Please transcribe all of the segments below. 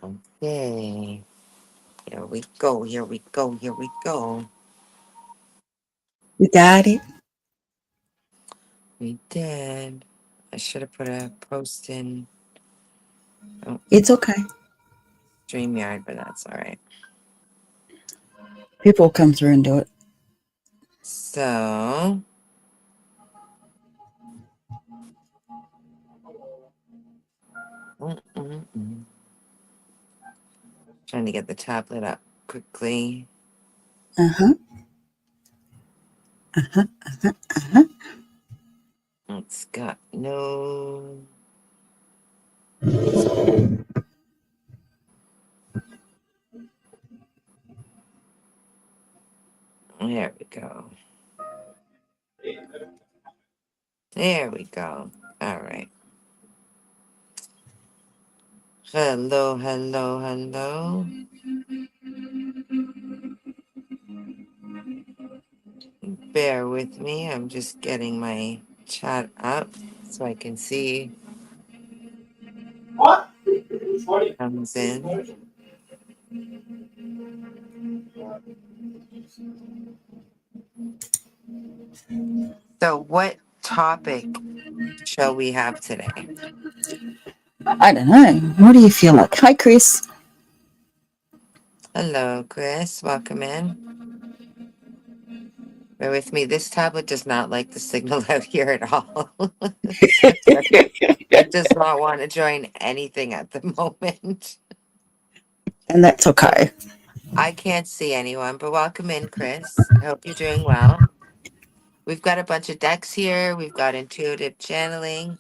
Okay. Here we go. Here we go. Here we go. You got it. We did. I should have put a post in It's okay. StreamYard, but that's all right. People will come through and do it. So, mm. Trying to get the tablet up quickly. Uh huh. Uh huh. Uh huh. It's got no. There we go. There we go. All right. Hello, hello, hello. Bear with me. I'm just getting my chat up so I can see what comes in. So, what topic shall we have today? I don't know. What do you feel like? Hi, Chris. Hello, Chris. Welcome in. Bear with me. This tablet does not like the signal out here at all. It does not want to join anything at the moment. And that's okay. I can't see anyone, but welcome in, Chris. I hope you're doing well. We've got a bunch of decks here. We've got intuitive channeling.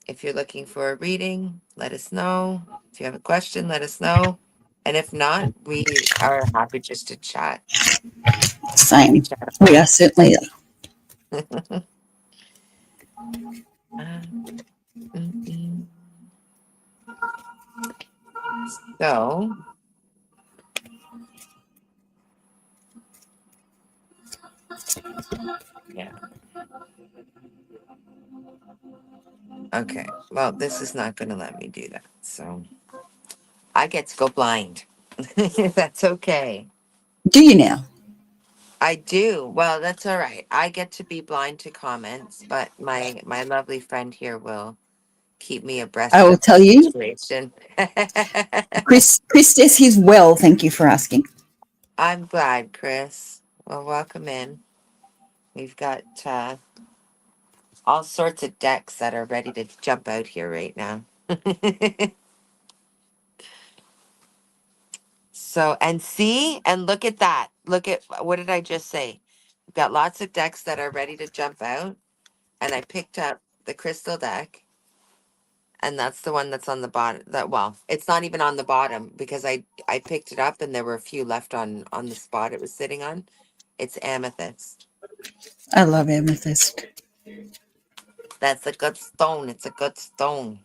If you're looking for a reading, let us know. If you have a question, let us know. And if not, we are happy just to chat. Same. Chat We away. are certainly. Mm-mm. So, yeah. Okay. Well, this is not going to let me do that. So I get to go blind. That's okay. Do you now? I do. Well, that's all right. I get to be blind to comments, but my lovely friend here will keep me I abreast will of the tell you. situation. Chris says he's well. Thank you for asking. I'm glad, Chris. Well, welcome in. We've got all sorts of decks that are ready to jump out here right now. So, and see, and look at that. Look at what did I just say? We've got lots of decks that are ready to jump out, and I picked up the crystal deck, and that's the one that's on the bottom. That well, it's not even on the bottom because I picked it up and there were a few left on the spot it was sitting on. It's amethyst. I love amethyst. That's a good stone. It's a good stone.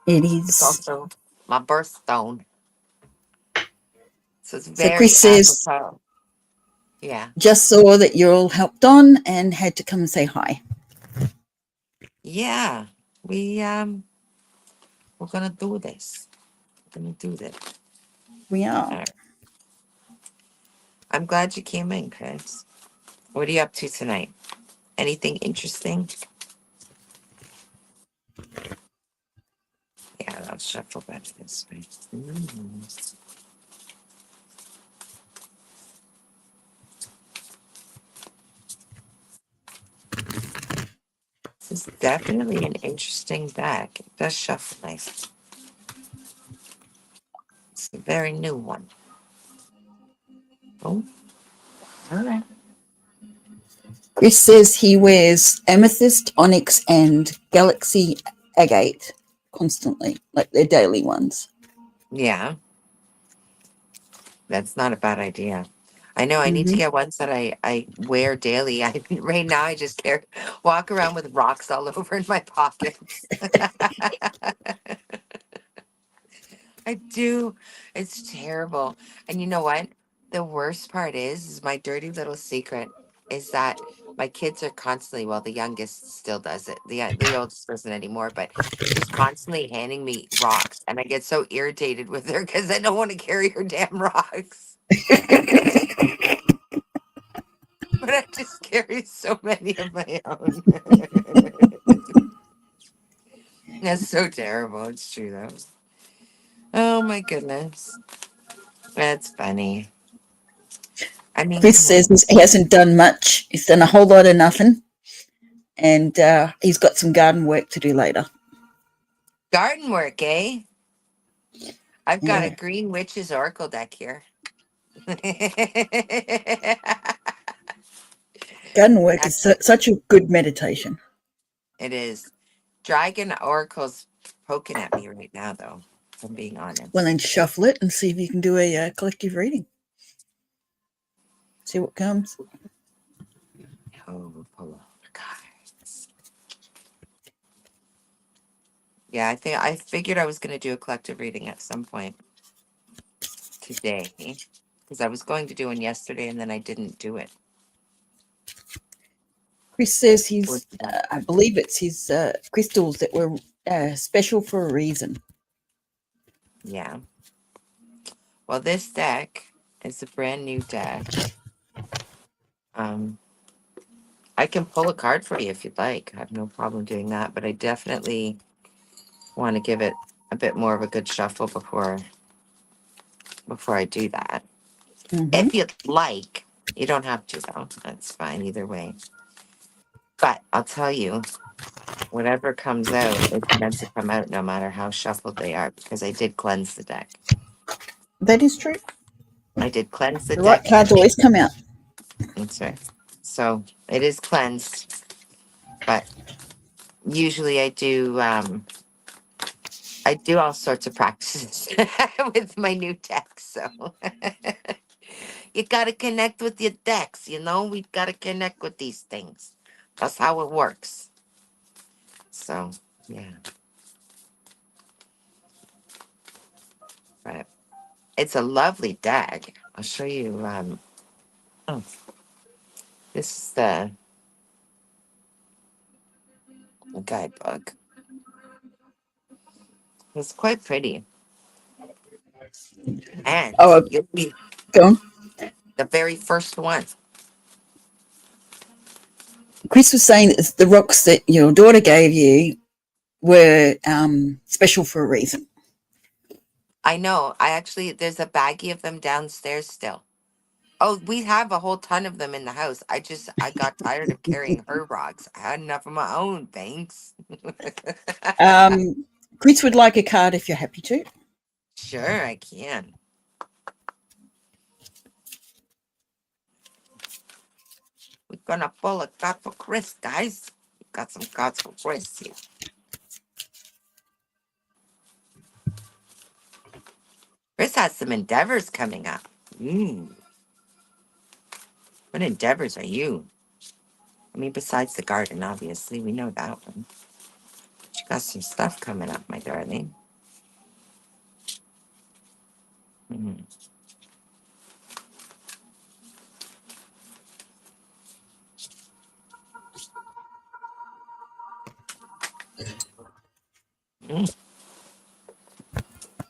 It It's is. also my birthstone. So it's So Chris very says, apropos. Yeah. just saw that you're all helped on and had to come and say hi. Yeah. We we're gonna do this. We're gonna do this. We are. All right. I'm glad you came in, Chris. What are you up to tonight? Anything interesting? Yeah, I'll shuffle back this way. This is definitely an interesting deck. It does shuffle nice. It's a very new one. Oh, all right. Chris says he wears amethyst, onyx, and galaxy agate constantly, like their daily ones. Yeah, that's not a bad idea. I know I need to Mm-hmm. get ones that I wear daily. I right now I just walk around with rocks all over in my pockets. I do. It's terrible. And you know what? The worst part is my dirty little secret is that My kids are constantly, well, the youngest still does it. The oldest doesn't anymore, but she's constantly handing me rocks, and I get so irritated with her because I don't want to carry her damn rocks. But I just carry so many of my own. That's so terrible. It's true though. Oh my goodness, that's funny. I mean, Chris come on, says he hasn't done much. He's done a whole lot of nothing, and he's got some garden work to do later. garden work, eh? I've got a Yeah, Green Witches Oracle deck here. garden work is Actually, such a good meditation. it is. Dragon Oracle's poking at me right now, though, if I'm being Well, honest. then shuffle it and see if you can do a collective reading. See what comes. Oh, we'll pull all the cards. Yeah, I figured I was going to do a collective reading at some point today because I was going to do one yesterday and then I didn't do it. Chris says With he's, that. I believe it's his crystals that were special for a reason. Yeah. Well, this deck is a brand new deck. Um, I can pull a card for you if you'd like. I have no problem doing that, but I definitely want to give it a bit more of a good shuffle before I do that. Mm-hmm. If you'd like, you don't have to though. That's fine either way. But I'll tell you, whatever comes out is meant to come out no matter how shuffled they are, because I did cleanse the deck. That is true. I did cleanse the The right deck. cards always come out. That's right. So it is cleansed, but usually I do all sorts of practices with my new deck. So you gotta connect with your decks, you know? We gotta connect with these things. That's how it works. So yeah. But it's a lovely deck. I'll show you oh, this is the guidebook. It's quite pretty. And Oh, you'll be go on. the very first one. Chris was saying that the rocks that your daughter gave you were special for a reason. I know. I actually there's a baggie of them downstairs still. Oh, we have a whole ton of them in the house. I got tired of carrying her rocks. I had enough of my own, thanks. Chris would like a card if you're happy to. Sure, I can. We're gonna pull a card for Chris, guys. We've got some cards for Chris here. Chris has some endeavors coming up. What endeavors are you? I mean, besides the garden, obviously, we know that one. But you got some stuff coming up, my darling. Mm. Mm.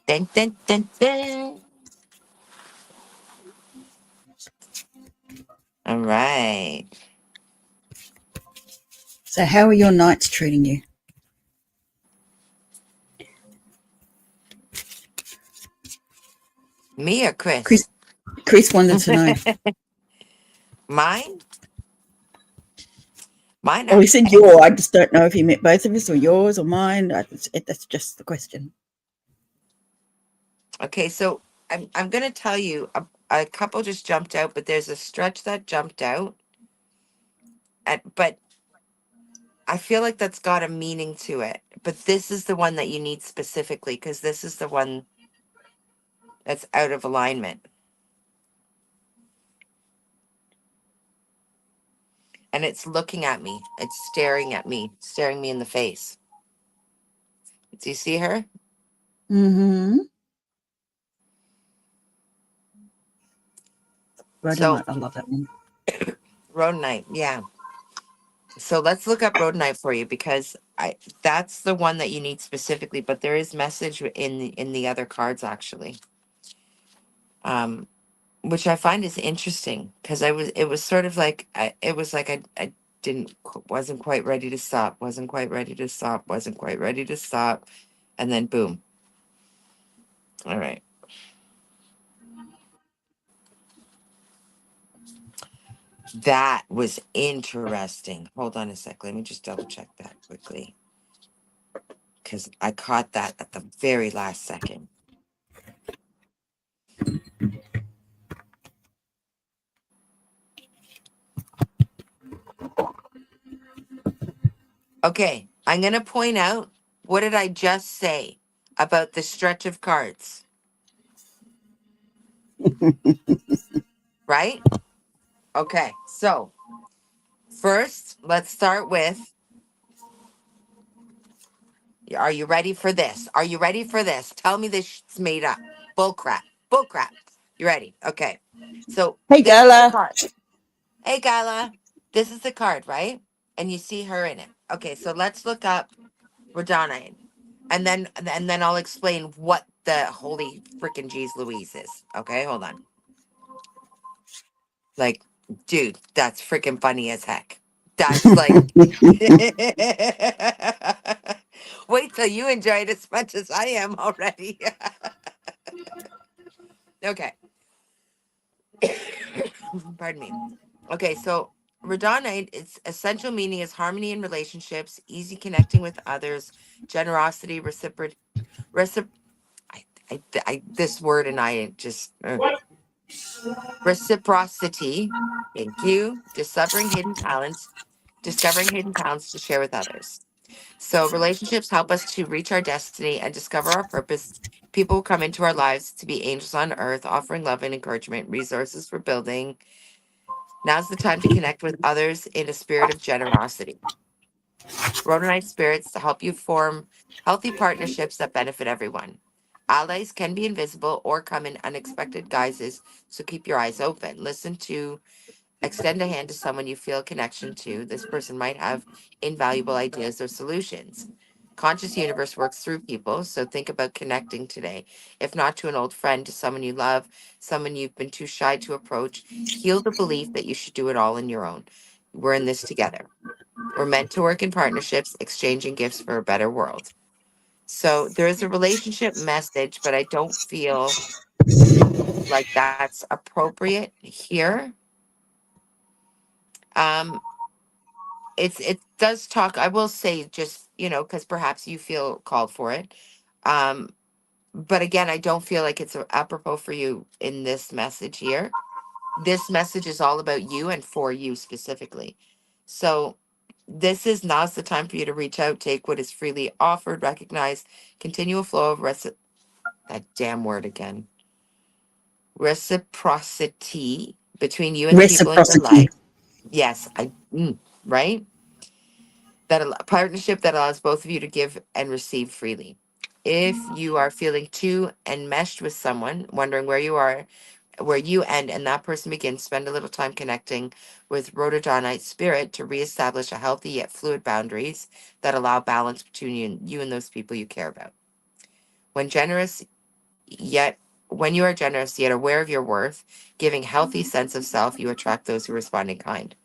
Dun, dun, dun, dun. All right. So, how are your nights treating you? Me or Chris, Chris? Chris wanted to know. Mine? Mine Oh, are he said your. I excellent. just don't know if he meant both of us or yours or mine. That's just the question. Okay, so I'm gonna tell you a couple just jumped out, but there's a stretch that jumped out, but I feel like that's got a meaning to it. But this is the one that you need specifically because this is the one that's out of alignment, and it's looking at me. It's staring me in the face. Do you see her? Mm-hmm. So Rhodonite. I love that one. Road night, yeah. So let's look up rhodonite for you because I that's the one that you need specifically, but there is message in the other cards actually. Um which I find is interesting because it was sort of like it was like I didn't wasn't quite ready to stop, wasn't quite ready to stop, wasn't quite ready to stop, and then boom. All right. That was interesting. Hold on a sec. Let me just double check that quickly because I caught that at the very last second. Okay, I'm going to point out what did I just say about the stretch of cards, right? Okay, so first, let's start with, are you ready for this? Are you ready for this? Tell me this shit's made up. Bull crap. Bull crap. You ready? Okay. So Hey, this is the Gala. card. Hey, Gala. This is the card, right? And you see her in it. Okay, so let's look up Radonite. And then I'll explain what the holy freaking jeez Louise is. Okay, hold on. Like, dude, that's freaking funny as heck. That's like wait till you enjoy it as much as I am already. Okay. Pardon me. Okay, so Radonite, its essential meaning is harmony in relationships, easy connecting with others, generosity, recipro this word and I just reciprocity. Thank you. Discovering hidden talents to share with others. So relationships help us to reach our destiny and discover our purpose. People come into our lives to be angels on earth, offering love and encouragement, resources for building. Now's the time to connect with others in a spirit of generosity. Rhodonite spirits to help you form healthy partnerships that benefit everyone. Allies can be invisible or come in unexpected guises, so keep your eyes open. Listen to Extend a hand to someone you feel a connection to. This person might have invaluable ideas or solutions. Conscious universe works through people, so think about connecting today. If not to an old friend, to someone you love, someone you've been too shy to approach. Heal the belief that you should do it all on your own. We're in this together. We're meant to work in partnerships, exchanging gifts for a better world. So there is a relationship message, but I don't feel like that's appropriate here. Um, it does talk, I will say, just because perhaps you feel called for it. um but again, I don't feel like it's apropos for you in this message here. This message is all about you and for you specifically. So now's the time for you to reach out, take what is freely offered, recognize, continue a flow of that damn word again, reciprocity between you and the people in your Reciprocity. life. Yes, right, partnership that allows both of you to give and receive freely. If you are feeling too enmeshed with someone, wondering where you end and that person begins, spend a little time connecting with Rhododonite spirit to reestablish a healthy yet fluid boundaries that allow balance between you and those people you care about. When generous yet when you are generous yet aware of your worth, giving healthy sense of self, you attract those who respond in kind.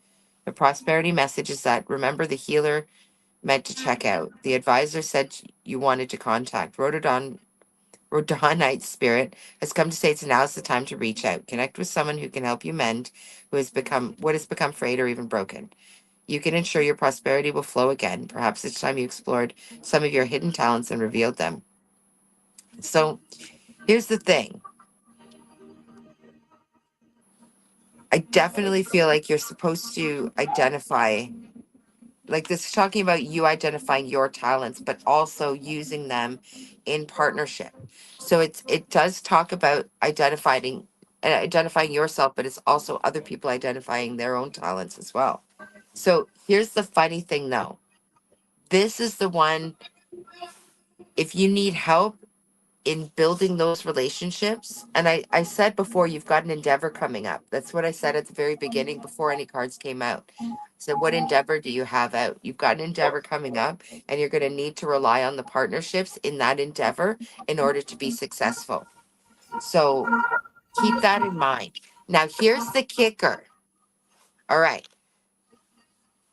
The prosperity message is that remember the healer meant to check out. The advisor said you wanted to contact. Rhodonite spirit has come to say it's now's the time to reach out. Connect with someone who can help you mend what has become frayed or even broken. You can ensure your prosperity will flow again. Perhaps it's time you explored some of your hidden talents and revealed them. So here's the thing. I definitely feel like you're supposed to identify, like this is talking about you identifying your talents but also using them in partnership. So it does talk about identifying yourself, but it's also other people identifying their own talents as well. So here's the funny thing though, this is the one, if you need help in building those relationships, and I said before, you've got an endeavor coming up. That's what I said at the very beginning before any cards came out. So, what endeavor do you have out? You've got an endeavor coming up, and you're going to need to rely on the partnerships in that endeavor in order to be successful. So, keep that in mind. Now, here's the kicker. All right.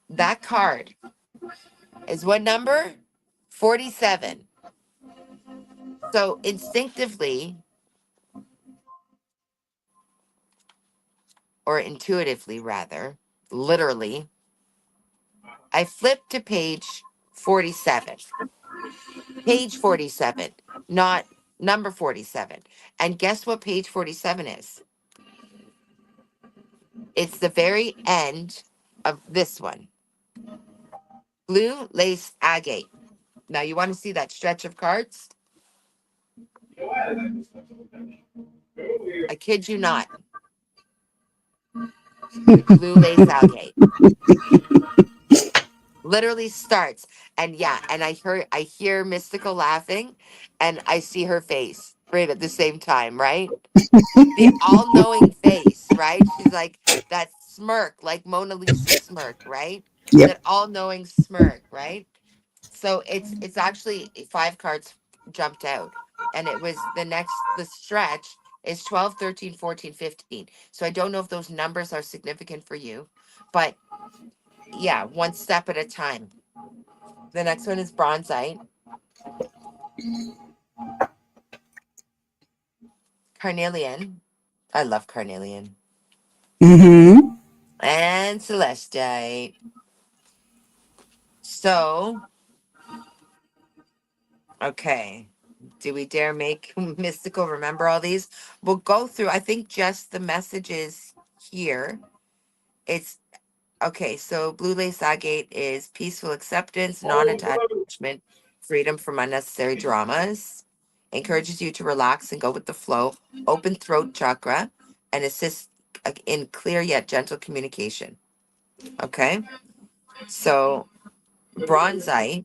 That card is what number? 47. So, instinctively or intuitively, rather, literally, I flipped to page 47. Page 47, not number 47. And guess what page 47 is? It's the very end of this one. Blue lace agate. Now, you want to see that stretch of cards? I kid you not. The blue lace agate literally starts, and yeah, and I hear Mystical laughing, and I see her face right at the same time, right? The all-knowing face, right? She's like that smirk, like Mona Lisa smirk, right? Yep. That all-knowing smirk, right? So it's actually 5 cards jumped out, and it was the stretch is 12, 13, 14, 15. So I don't know if those numbers are significant for you, but yeah, one step at a time. The next one is bronzite, carnelian. I love carnelian. Mm-hmm. And celestite. So, okay. Do we dare make Mystical remember all these? We'll go through, I think, just the messages here. It's okay. So, blue lace agate is peaceful acceptance, non attachment, freedom from unnecessary dramas, encourages you to relax and go with the flow, open throat chakra, and assists in clear yet gentle communication. Okay. So, bronzite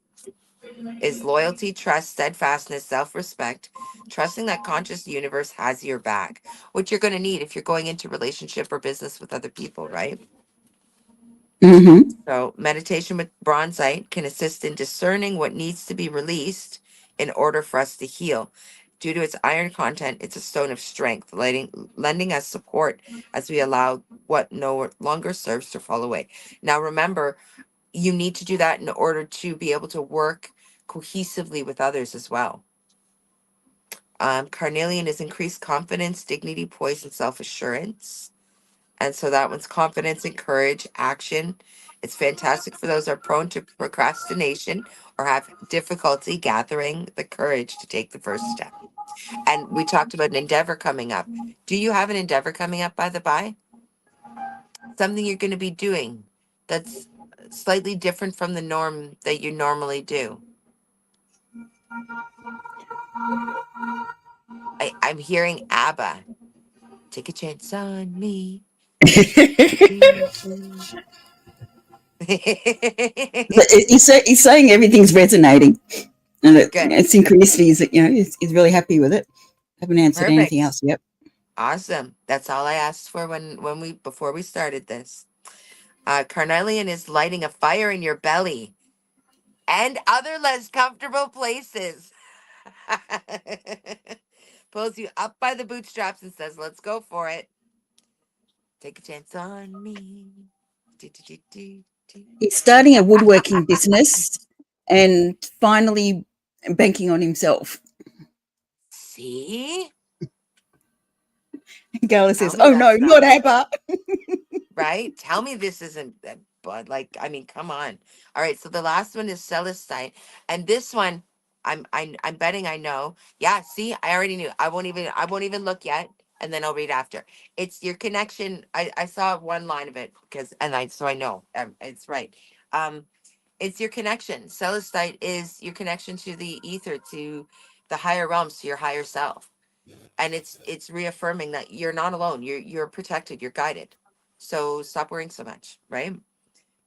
is loyalty, trust, steadfastness, self respect, trusting that conscious universe has your back, which you're going to need if you're going into relationship or business with other people, right? Mm-hmm. So, meditation with bronzite can assist in discerning what needs to be released in order for us to heal. Due to its iron content, it's a stone of strength, lending us support as we allow what no longer serves to fall away. Now, remember, you need to do that in order to be able to work cohesively with others as well. Carnelian is increased confidence, dignity, poise, and self assurance. And so that one's confidence and courage, action. It's fantastic for those who are prone to procrastination or have difficulty gathering the courage to take the first step. And we talked about an endeavor coming up. Do you have an endeavor coming up, by the by? Something you're going to be doing that's slightly different from the norm that you normally do. I'm hearing ABBA. Take a chance on me. He's saying everything's resonating, and Good. it's synchronicities. He's really happy with it. Haven't answered anything Perfect. else yet. Awesome. That's all I asked for when we before we started this. Carnelian is lighting a fire in your belly and other less comfortable places. Pulls you up by the bootstraps and says, "Let's go for it. Take a chance on me." Do, do, do, do, do. He's starting a woodworking business and finally banking on himself. See? Gala Tell says, me "Oh no, that's not not ABBA." right. Tell me this isn't bud. Like, I mean, come on. All right, so the last one is Celestine. And this one, I'm betting I know. Yeah, see, I already knew. I won't even look yet, and then I'll read after. It's your connection. I saw one line of it because and I so I know it's right. Um it's your connection. Celestite is your connection to the ether, to the higher realms, to your higher self, and it's reaffirming that you're not alone. You're protected, you're guided. So stop worrying so much, right?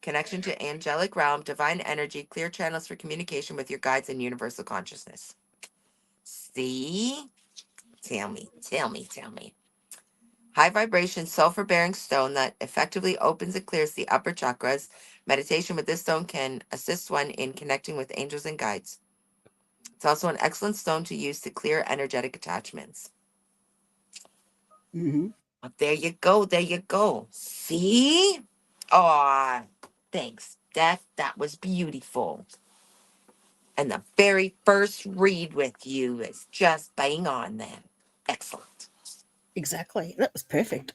Connection to angelic realm, divine energy, clear channels for communication with your guides and universal consciousness. See? Tell me. high vibration, sulfur bearing stone that effectively opens and clears the upper chakras. Meditation with this stone can assist one in connecting with angels and guides. It's also an excellent stone to use to clear energetic attachments. Mhm. Oh, there you go. There you go. See? Aw, thanks, Steph. That was beautiful. And the very first read with you is just bang on then. Excellent. Exactly. That was perfect.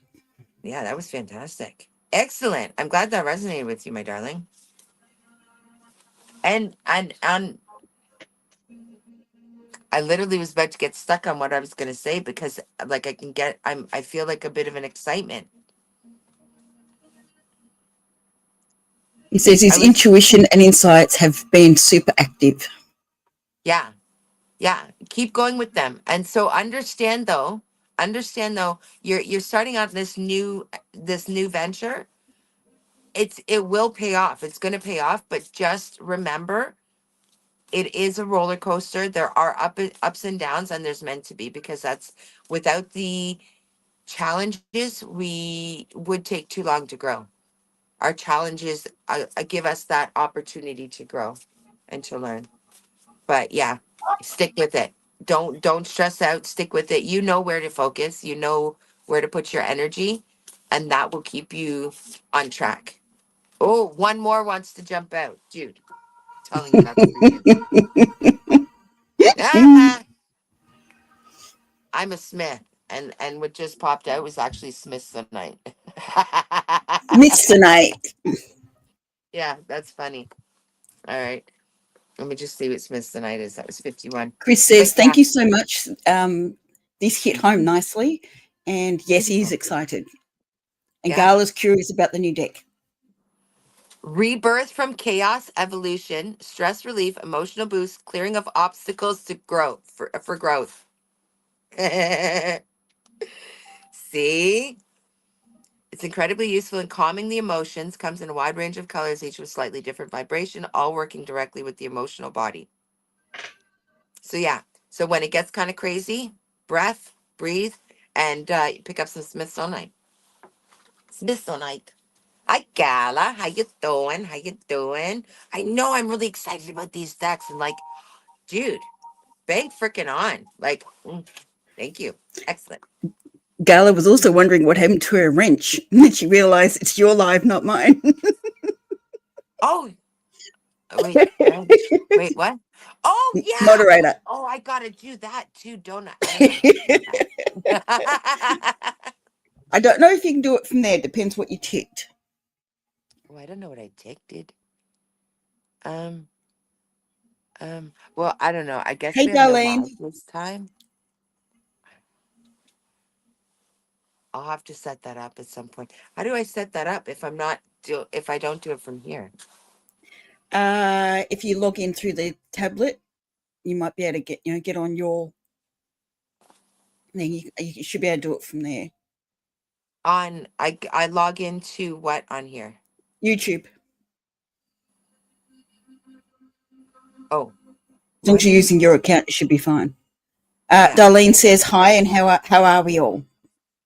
Yeah, that was fantastic. Excellent. I'm glad that resonated with you, my darling. And I literally was about to get stuck on what I was gonna say because like I feel like a bit of an excitement. He says I his was intuition and insights have been super active. yeah, yeah. Keep going with them. And so understand though, you're starting out this new venture. It will pay off. It's gonna pay off, but just remember it is a roller coaster. There are ups and downs, and there's meant to be because that's without the challenges, we would take too long to grow. Our challenges give us that opportunity to grow and to learn. But yeah, stick with it. Don't stress out. Stick with it. You know where to focus. You know where to put your energy, and that will keep you on track. Oh, one more wants to jump out, dude. Telling you that's for you. I'm a Smith, and what just popped out was actually Smithsonite. Mr. Knight. Yeah, that's funny. All right, let me just see what Smithsonite is. That was 51. Chris says, But thank yeah, you so much. This hit home nicely. And yes, he's beautiful. excited. And Yeah, Gala's curious about the new deck. rebirth from chaos, evolution, stress relief, emotional boost, clearing of obstacles to growth for growth. See, it's incredibly useful in calming the emotions. Comes in a wide range of colors, each with slightly different vibration, all working directly with the emotional body. So yeah. So when it gets kind of crazy, breathe, and pick up some Smithsonite. Smithsonite. Hi, Gala. How you doing? How you doing? I know I'm really excited about these decks, and like, dude, bang freaking on. Like, thank you. Excellent. Gala was also wondering what happened to her wrench. And then she realized it's your live, not mine. Oh, wait, wrench. Wait, what? Oh yeah. Moderator. Oh, I gotta do that too, don't I? I don't know how to do that. I don't know if you can do it from there. Depends what you ticked. Oh, I don't know what I did. Um, well, I don't know. I guess Hey, we have no Darlene. live this time. I'll have to set that up at some point. How do I set that up if I don't do it from here? If you log in through the tablet, you might be able to get on your thing. You should be able to do it from there. I log into what on here? YouTube. Oh, As long why as you're didn't using your account, it should be fine. yeah, Darlene okay. says hi, and how are we all?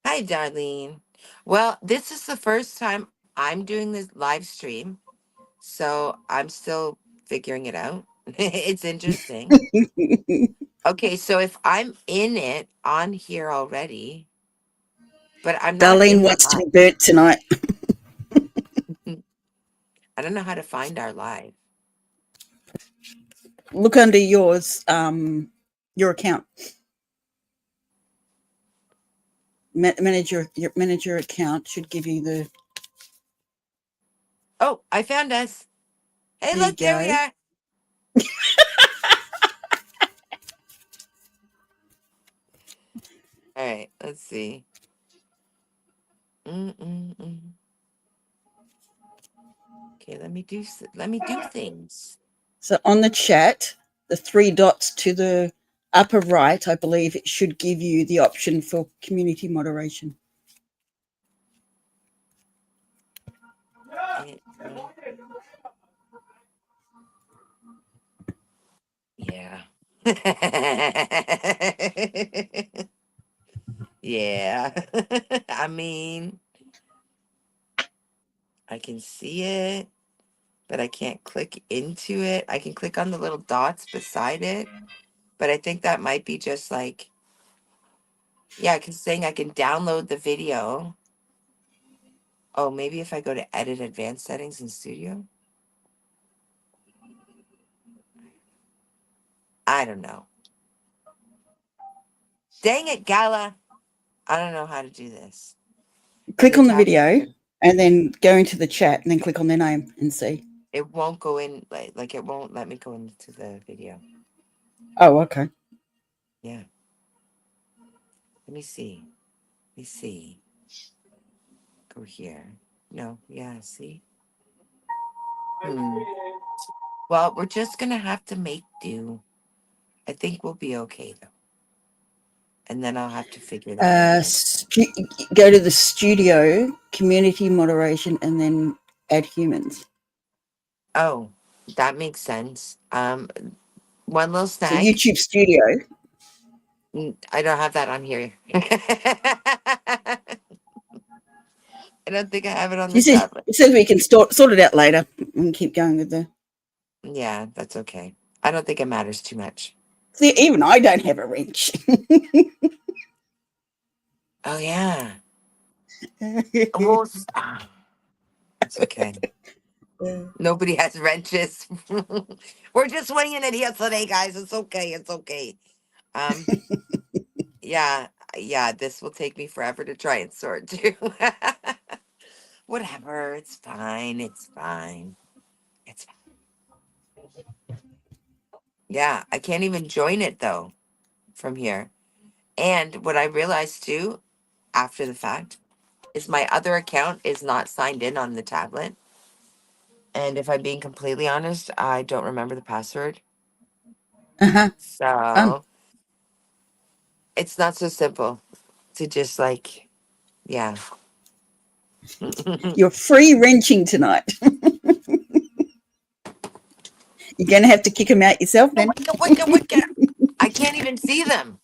Hi, Darlene. Well, this is the first time I'm doing this live stream, so I'm still figuring it out. It's interesting. Okay, so if I'm in it on here already, but I'm not Darlene in the wants to be live. burnt tonight. I don't know how to find our live. Look under yours, your account. Your manager account should give you the. Oh, I found us. Hey, There you look, there we go. are. All right, let's see. Mm-mm-mm. Okay, let me do things. So on the chat, the three dots to the upper right, I believe it should give you the option for community moderation. Eh, yeah. Yeah. I mean, I can see it, but I can't click into it. I can click on the little dots beside it, but I think that might be just like, yeah, because saying I can download the video. Oh, maybe if I go to edit advanced settings in studio? I don't know. Dang it, Gala. I don't know how to do this. And Click the on the tablet, video and then go into the chat and then click on their name and see. it won't go in, like it won't let me go into the video. Oh, okay. Yeah. Let me see. Let me see. Go here. No, yeah, see? Well, we're just gonna have to make do. I think we'll be okay though. And then I'll have to figure that out later. Go to the studio, community moderation, and then add humans. Oh, that makes sense. One little So snack. YouTube Studio. I don't have that on here. I don't think I have it on the tablet. It says we can sort it out later and keep going with the. Yeah, that's okay. I don't think it matters too much. See, even I don't have a wrench. Oh yeah. Well, it's okay. Nobody has wrenches. We're just winging it here today, guys. It's okay. It's okay. Um, yeah, yeah. This will take me forever to try and sort too. Whatever. It's fine. It's fine. It's fine. Yeah. I can't even join it though from here. And what I realized too, after the fact, is my other account is not signed in on the tablet. And if I'm being completely honest, I don't remember the password. Uh-huh. So it's not so simple to just like, yeah. You're free wrenching tonight. You're going to have to kick them out yourself then. I can't even see them.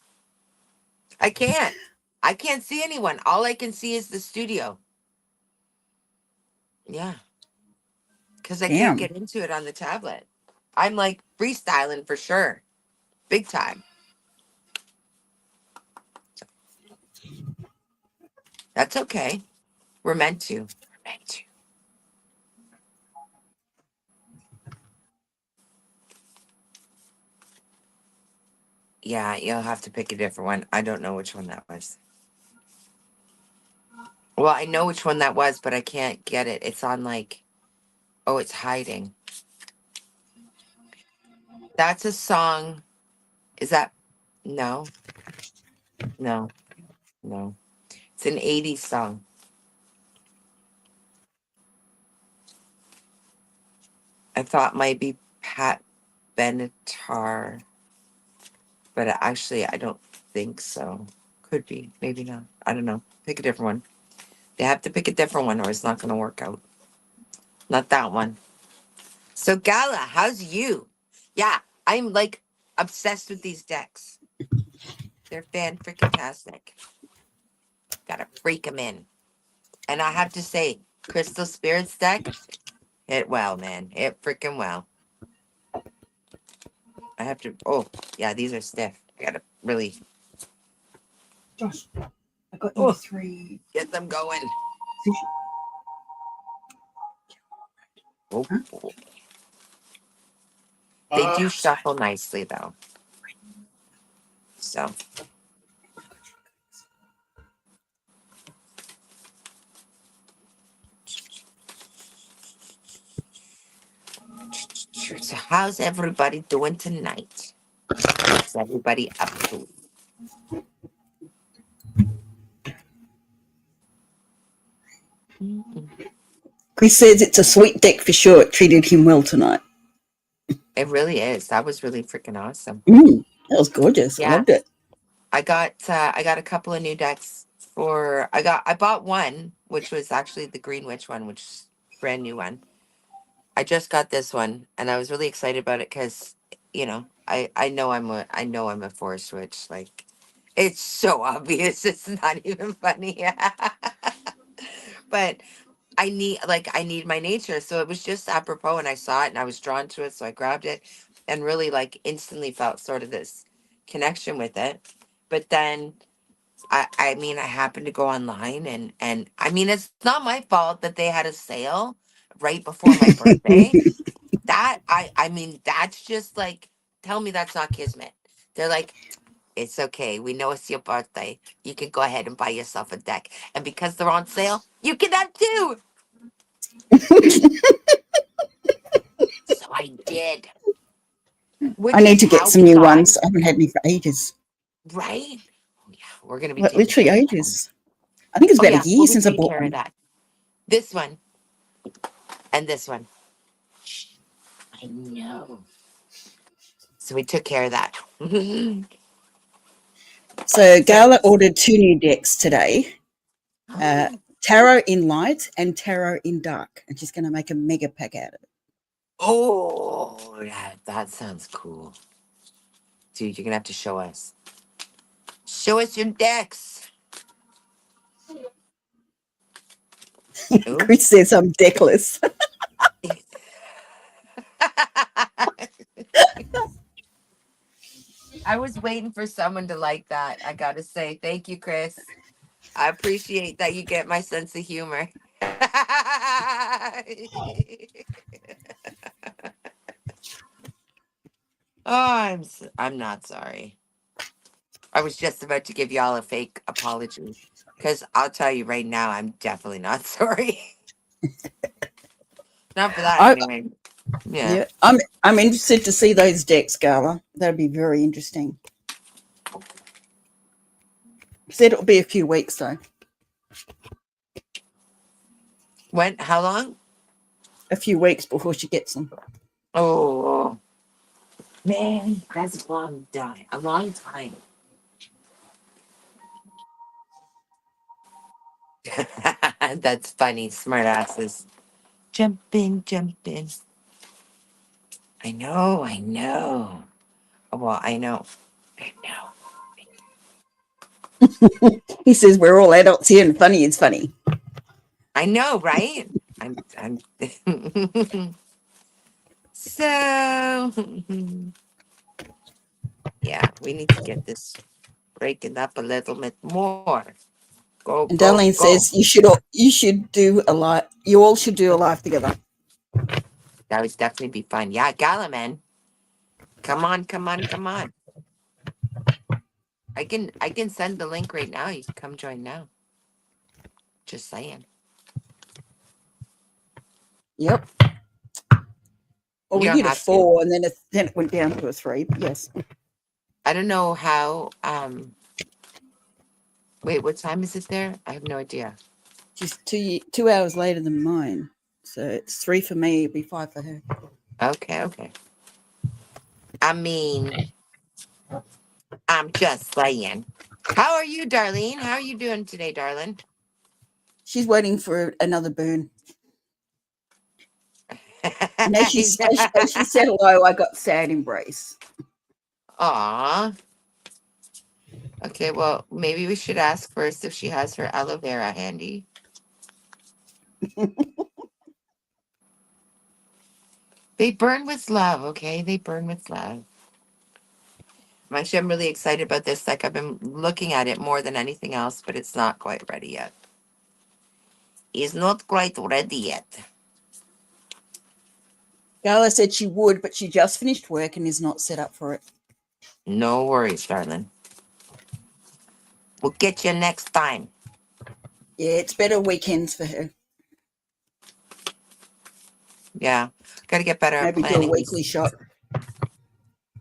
I can't. I can't see anyone. All I can see is the studio. Yeah. Because I can't Damn. get into it on the tablet. I'm like freestyling for sure. Big time. That's okay. We're meant to. We're meant to. Yeah, you'll have to pick a different one. I don't know which one that was. Well, I know which one that was, but I can't get it. It's on like, oh, it's hiding. That's a song. Is that, no, no, no. It's an 80s song. I thought might be Pat Benatar, but actually, I don't think so. Could be, maybe not. I don't know. Pick a different one. They have to pick a different one, or it's not going to work out. Not that one. So, Gala, how's you? Yeah, I'm like obsessed with these decks. They're fan freaking tastic. Gotta freak them in. And I have to say, Crystal Spirits deck, hit well, man. Hit freaking well. I have to. Oh, yeah, these are stiff. I gotta really. Josh, I got you 3. Get them going. Oh, Huh? they do shuffle nicely, though. So. So, how's everybody doing tonight? What's everybody up to? Chris says it's a sweet deck for sure. It treated him well tonight. It really is. That was really freaking awesome. That was gorgeous. I Yeah. loved it. I got a couple of new decks for I bought one, which was actually the Green Witch one, which is a brand new one. I just got this one and I was really excited about it because, I know I'm a forest witch. Like It's so obvious. It's not even funny. But I need my nature. So it was just apropos and I saw it and I was drawn to it. So I grabbed it and really like instantly felt sort of this connection with it. But then I mean I happened to go online and I mean it's not my fault that they had a sale right before my birthday. I mean that's just like tell me that's not kismet. They're like, it's okay. We know it's your birthday. You can go ahead and buy yourself a deck. And because they're on sale, you can have two. So I did. I Which need is to get how some we new got, ones. I haven't had any for ages. right? Oh, yeah, we're going to be Like taking literally care of that one. ages. I think it's Oh, about a yeah, we'll year be since I taking bought care of one. that. This one and this one. I know. So we took care of that. So So, Gala ordered 2 new decks today. Uh, Tarot in light and tarot in dark. And she's going to make a mega pack out of it. oh, yeah, that sounds cool. Dude, you're going to have to show us. Show us your decks. Ooh. Chris says I'm deckless. I was waiting for someone to like that. I gotta say, thank you, Chris. I appreciate that you get my sense of humor. I'm not sorry. I was just about to give y'all a fake apology because I'll tell you right now, I'm definitely not sorry. Not for that I, anyway. Yeah, yeah, I'm interested to see those decks, Gala. That'd be very interesting. Said it'll be a few weeks though. when? How long? A few weeks before she gets them. Oh man, that's a long time. A long time. That's funny, smartasses. Jump in, jump in. I know, I know. Oh, well, I know. I know. He says we're all adults here and funny is funny. I know, right? I'm so yeah, we need to get this breaking up a little bit more. Go, And go, Darlene go. says you should do a live. You all should do a live together. That would definitely be fun. Yeah, Gala man. Come on, come on, come on. I can send the link right now. You can come join now. Just saying. Yep. Well, You we don't did a have to. 4 and then it went down to a 3. But yes, I don't know how wait, what time is it there? I have no idea. she's 2 hours later than mine, so it's 3 for me. It'll be 5 for her. Okay, okay. I mean, I'm just saying. How are you, Darlene? How are you doing today, darling? She's waiting for another burn. And as she said hello, I got sad embrace. Aw. Okay, well, maybe we should ask first if she has her aloe vera handy. They burn with love, okay? They burn with love. Actually, I'm really excited about this. Like, I've been looking at it more than anything else, but it's not quite ready yet. It's not quite ready yet. Gala said she would, but she just finished work and is not set up for it. No worries, darling. We'll get you next time. Yeah, it's better weekends for her. Yeah. Got to get better at Maybe do a planning weekly these. shop.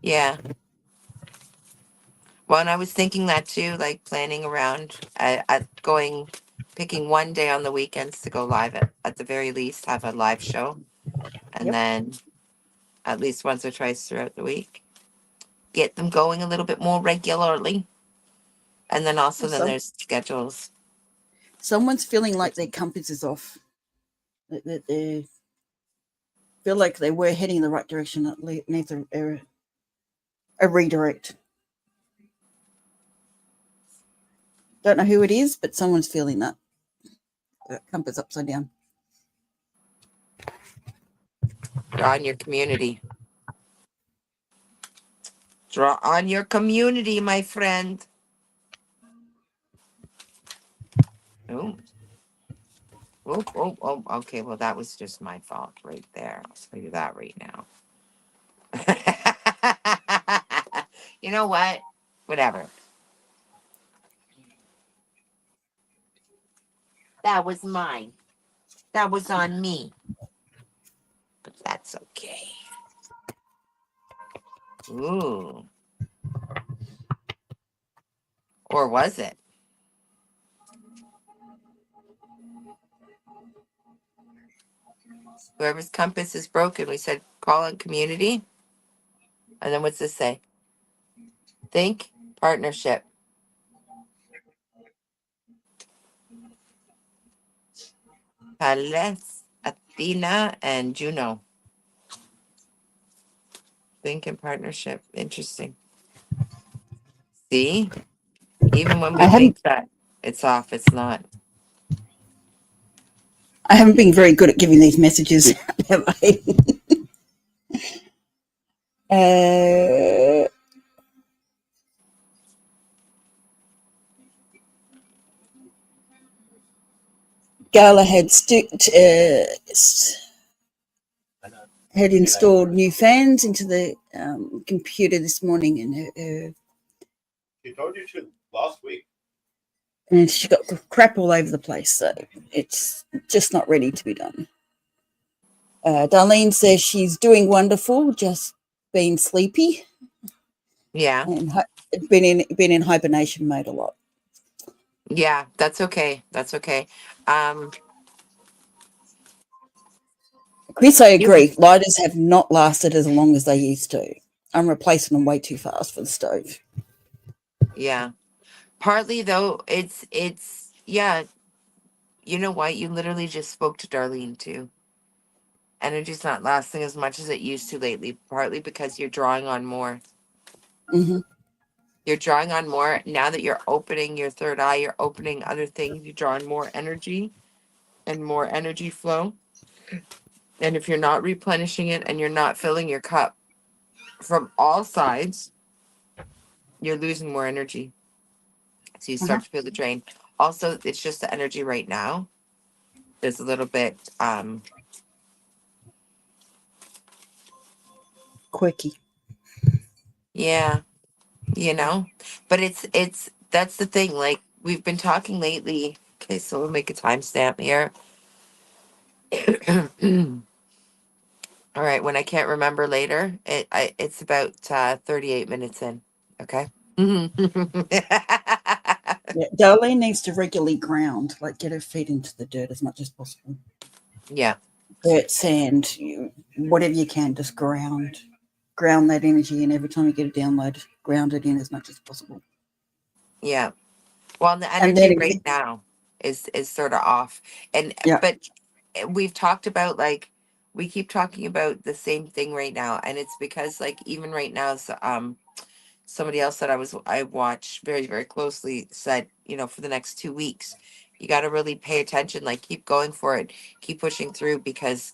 Yeah. Well, and I was thinking that too, like planning around at going, picking one day on the weekends to go live at the very least, have a live show. And Yep. then at least once or twice throughout the week, get them going a little bit more regularly. And then also, then Some there's schedules. someone's feeling like their compass is off. That they feel like they were heading in the right direction. That needs a redirect. Don't know who it is, but someone's feeling that. The compass upside down. Draw on your community. Draw on your community, my friend. Oh. Oh, okay. Well, that was just my fault right there. I'll tell you that right now. You know what? Whatever. That was mine. That was on me. But that's okay. Ooh. Or was it? Whoever's compass is broken, we said call on community. And then what's this say? Think partnership. Palles, Athena, and Juno. Think in partnership. Interesting. See? Even when we I haven't think that it's off, it's not. I haven't been very good at giving these messages, have I? Gala had installed new fans into the computer this morning, and She told you to last week. and she got crap all over the place, so it's just not ready to be done. Darlene says she's doing wonderful, just been sleepy Yeah. and been in hibernation mode a lot. Yeah, that's okay. That's okay. Chris, I You, agree. Lighters have not lasted as long as they used to. I'm replacing them way too fast for the stove. yeah. Partly though, it's yeah, you know what? You literally just spoke to Darlene too. Energy's not lasting as much as it used to lately, partly because you're drawing on more. Hmm. You're drawing on more now that you're opening your third eye, you're opening other things, you draw on more energy and more energy flow. And if you're not replenishing it and you're not filling your cup from all sides, you're losing more energy. So you Uh-huh. start to feel the drain. Also, it's just the energy right now. There's a little bit Quirky. yeah, but it's that's the thing, like we've been talking lately. Okay, so we'll make a timestamp here. All right, when I can't remember later, it's about 38 minutes in. Okay. Yeah, Darlene needs to regularly ground, like get her feet into the dirt as much as possible. Yeah, Dirt, sand, whatever you can, just ground that energy, and every time you get a download, ground it in as much as possible. yeah. Well, the And energy then, right now is sort of off, and yeah, but we've talked about, like, we keep talking about the same thing right now, and it's because, like, even right now, so, somebody else that I watch very very closely said, for the next 2 weeks, you got to really pay attention, like keep going for it, keep pushing through, because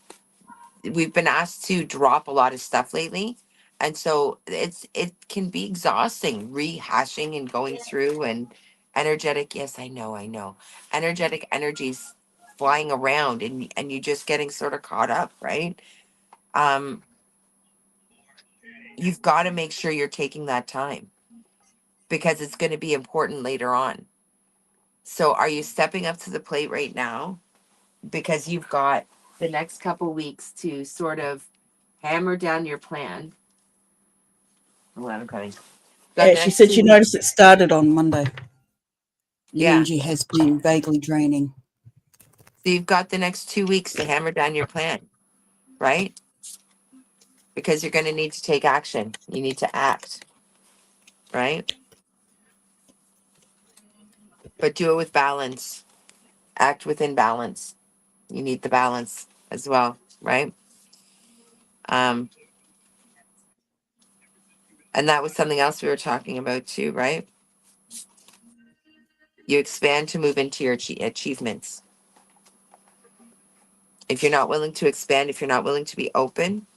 we've been asked to drop a lot of stuff lately, and so it can be exhausting rehashing and going through, and energetic, yes, I know, energetic energies flying around, and you just getting sort of caught up, right? um you've got to make sure you're taking that time, because it's going to be important later on. So are you stepping up to the plate right now, because you've got the next couple weeks to sort of hammer down your plan. Hold on, I'm coming. Got the she next said two she noticed it weeks. started on Monday. The Yeah. energy has been vaguely draining. So you've got the next 2 weeks to hammer down your plan, right? Because you're going to need to take action. You need to act, right? But do it with balance. Act within balance. You need the balance as well, right? Um, and that was something else we were talking about too, right? You expand to move into your achievements. If you're not willing to expand, if you're not willing to be open,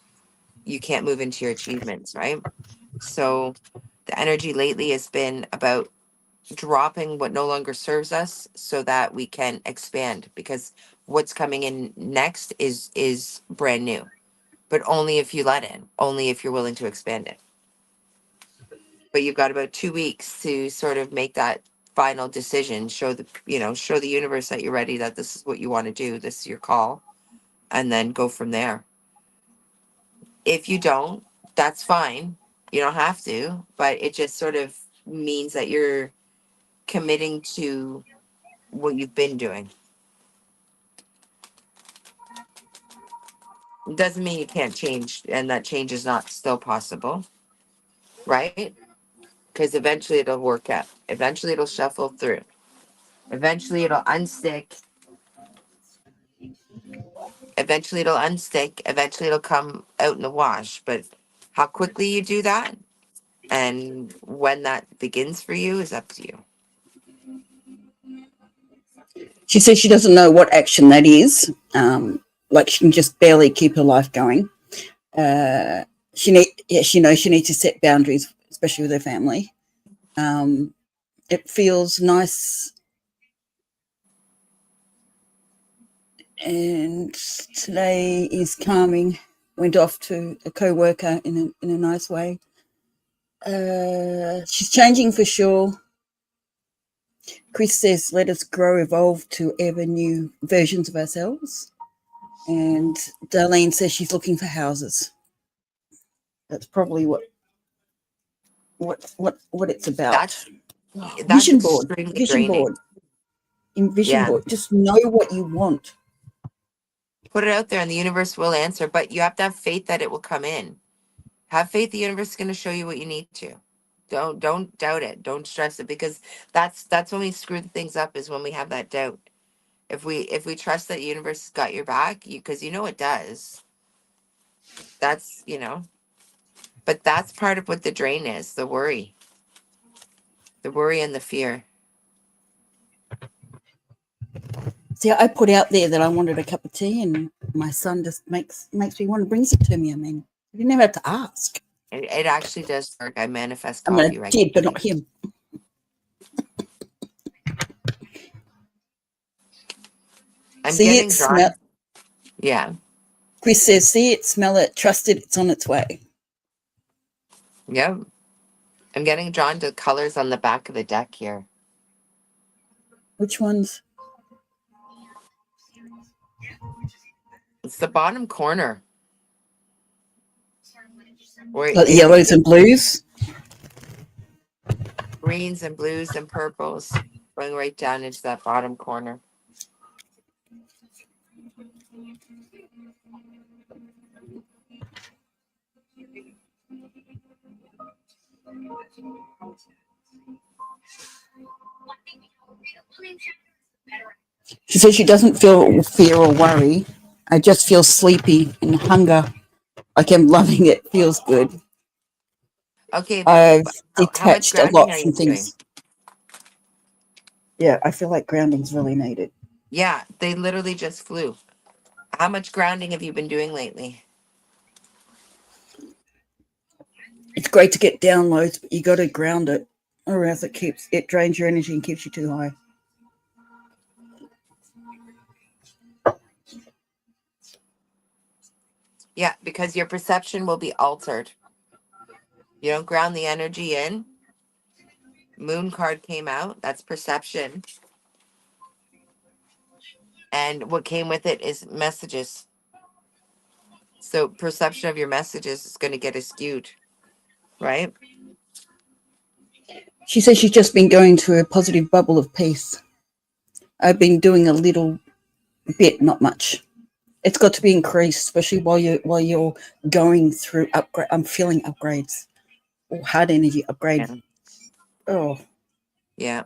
you can't move into your achievements, right? So the energy lately has been about dropping what no longer serves us so that we can expand, because what's coming in next is brand new, but only if you let in, only if you're willing to expand it. But you've got about 2 weeks to sort of make that final decision, show show the universe that you're ready, that this is what you want to do, this is your call, and then go from there. If you don't, that's fine. You don't have to, but it just sort of means that you're committing to what you've been doing. It doesn't mean you can't change and that change is not still possible, right? Because eventually it'll work out. Eventually it'll shuffle through. Eventually it'll unstick. Eventually it'll unstick. Eventually it'll come out in the wash. But how quickly you do that and when that begins for you is up to you. She says she doesn't know what action that is. Like she can just barely keep her life going. She knows she needs to set boundaries, especially with her family. It feels nice, and today is calming. Went off to a co-worker in a nice way. She's changing for sure. Chris says, let us grow, evolve to ever new versions of ourselves. And Darlene says she's looking for houses. That's probably what it's about. That's Vision board. extremely Vision draining. board. In vision Yeah. board. Just know what you want. Put it out there and the universe will answer, but you have to have faith that it will come in. Have faith the universe is going to show you what you need to. Don't doubt it. Don't stress it, because that's when we screw things up, is when we have that doubt. If we trust that the universe has got your back, because it does. That's but that's part of what the drain is, the worry. The worry and the fear. See, I put out there that I wanted a cup of tea, and my son just makes me want to bring it to me. I mean, I didn't even have to ask. It actually does work. I manifest I mean, coffee I regularly. did, but not him. I'm See getting it, drawn. smell. Yeah. Chris says, see it, smell it, trust it, it's on its way. Yep. I'm getting drawn to colors on the back of the deck here. Which ones? It's the bottom corner. Where Like the it's yellows and blues? greens and blues and purples going right down into that bottom corner. She says she doesn't feel fear or worry. I just feel sleepy and hunger. Like I'm loving it. Feels good. Okay. I've How much detached a grounding lot are you from doing? things. Yeah, I feel like grounding's really needed. Yeah, they literally just flew. How much grounding have you been doing lately? It's great to get downloads, but you got to ground it, or else it drains your energy and keeps you too high. Yeah, because your perception will be altered. You don't ground the energy in. Moon card came out. That's perception. And what came with it is messages. So perception of your messages is going to get skewed, right? She says she's just been going through a positive bubble of peace. I've been doing a little bit, not much. It's got to be increased, especially while you're going through upgrade. I'm feeling upgrades, or hard energy upgrade. Yeah. Oh, Yeah.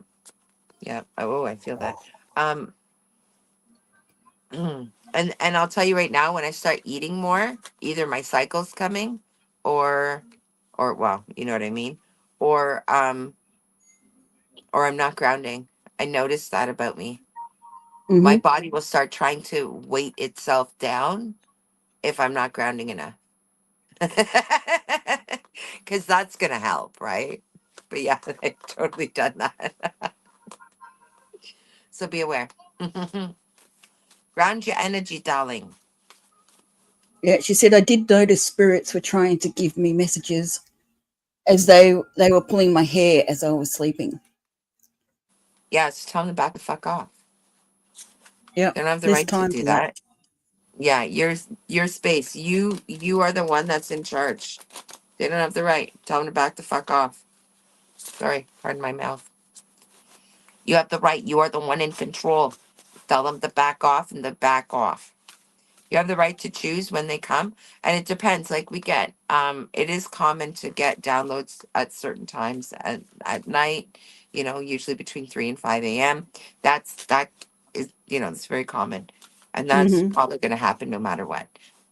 Yeah. Oh, I feel that. Um and I'll tell you right now, when I start eating more, either my cycle's coming or well, you know what I mean? Or I'm not grounding. I noticed that about me. My Hmm. body will start trying to weight itself down if I'm not grounding enough. Because that's going to help, right? But yeah, I've totally done that. So be aware. Ground your energy, darling. Yeah, she said I did notice spirits were trying to give me messages as they were pulling my hair as I was sleeping. Yeah, it's telling them back the fuck off. Yeah, They don't have the there's right to time do for that. that. Yeah, your space. You are the one that's in charge. They don't have the right. Tell them to back the fuck off. Sorry, pardon my mouth. You have the right. You are the one in control. Tell them to back off and to back off. You have the right to choose when they come, and it depends. Like we get, it is common to get downloads at certain times at night. Usually between 3 and 5 a.m. That is, it's very common, and that's Hmm. probably going to happen no matter what.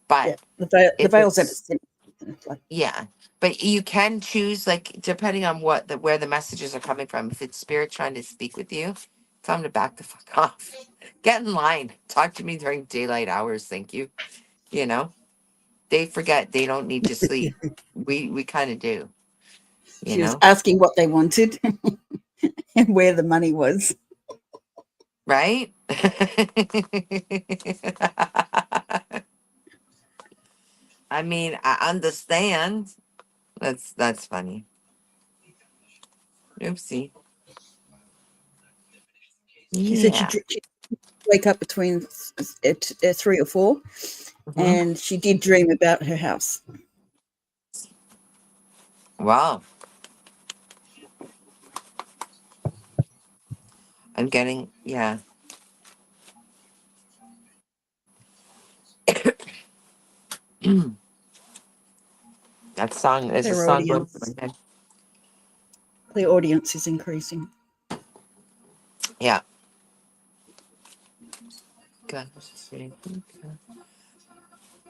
But Yeah, the if veil's at it's its like, yeah, but you can choose, like, depending on where the messages are coming from. If it's spirit trying to speak with you, tell them to back the fuck off. Get in line. Talk to me during daylight hours. Thank you. You know, they forget they don't need to sleep. We kind of do. You she was know, asking what they wanted and where the money was. right? I mean, I understand. That's funny. Oopsie. She said Yeah. she wake up between 3 or 4, Hmm. and she did dream about her house. Wow. I'm getting, yeah. That song, there's a Their song going through audience, my head. their audience is increasing. Yeah.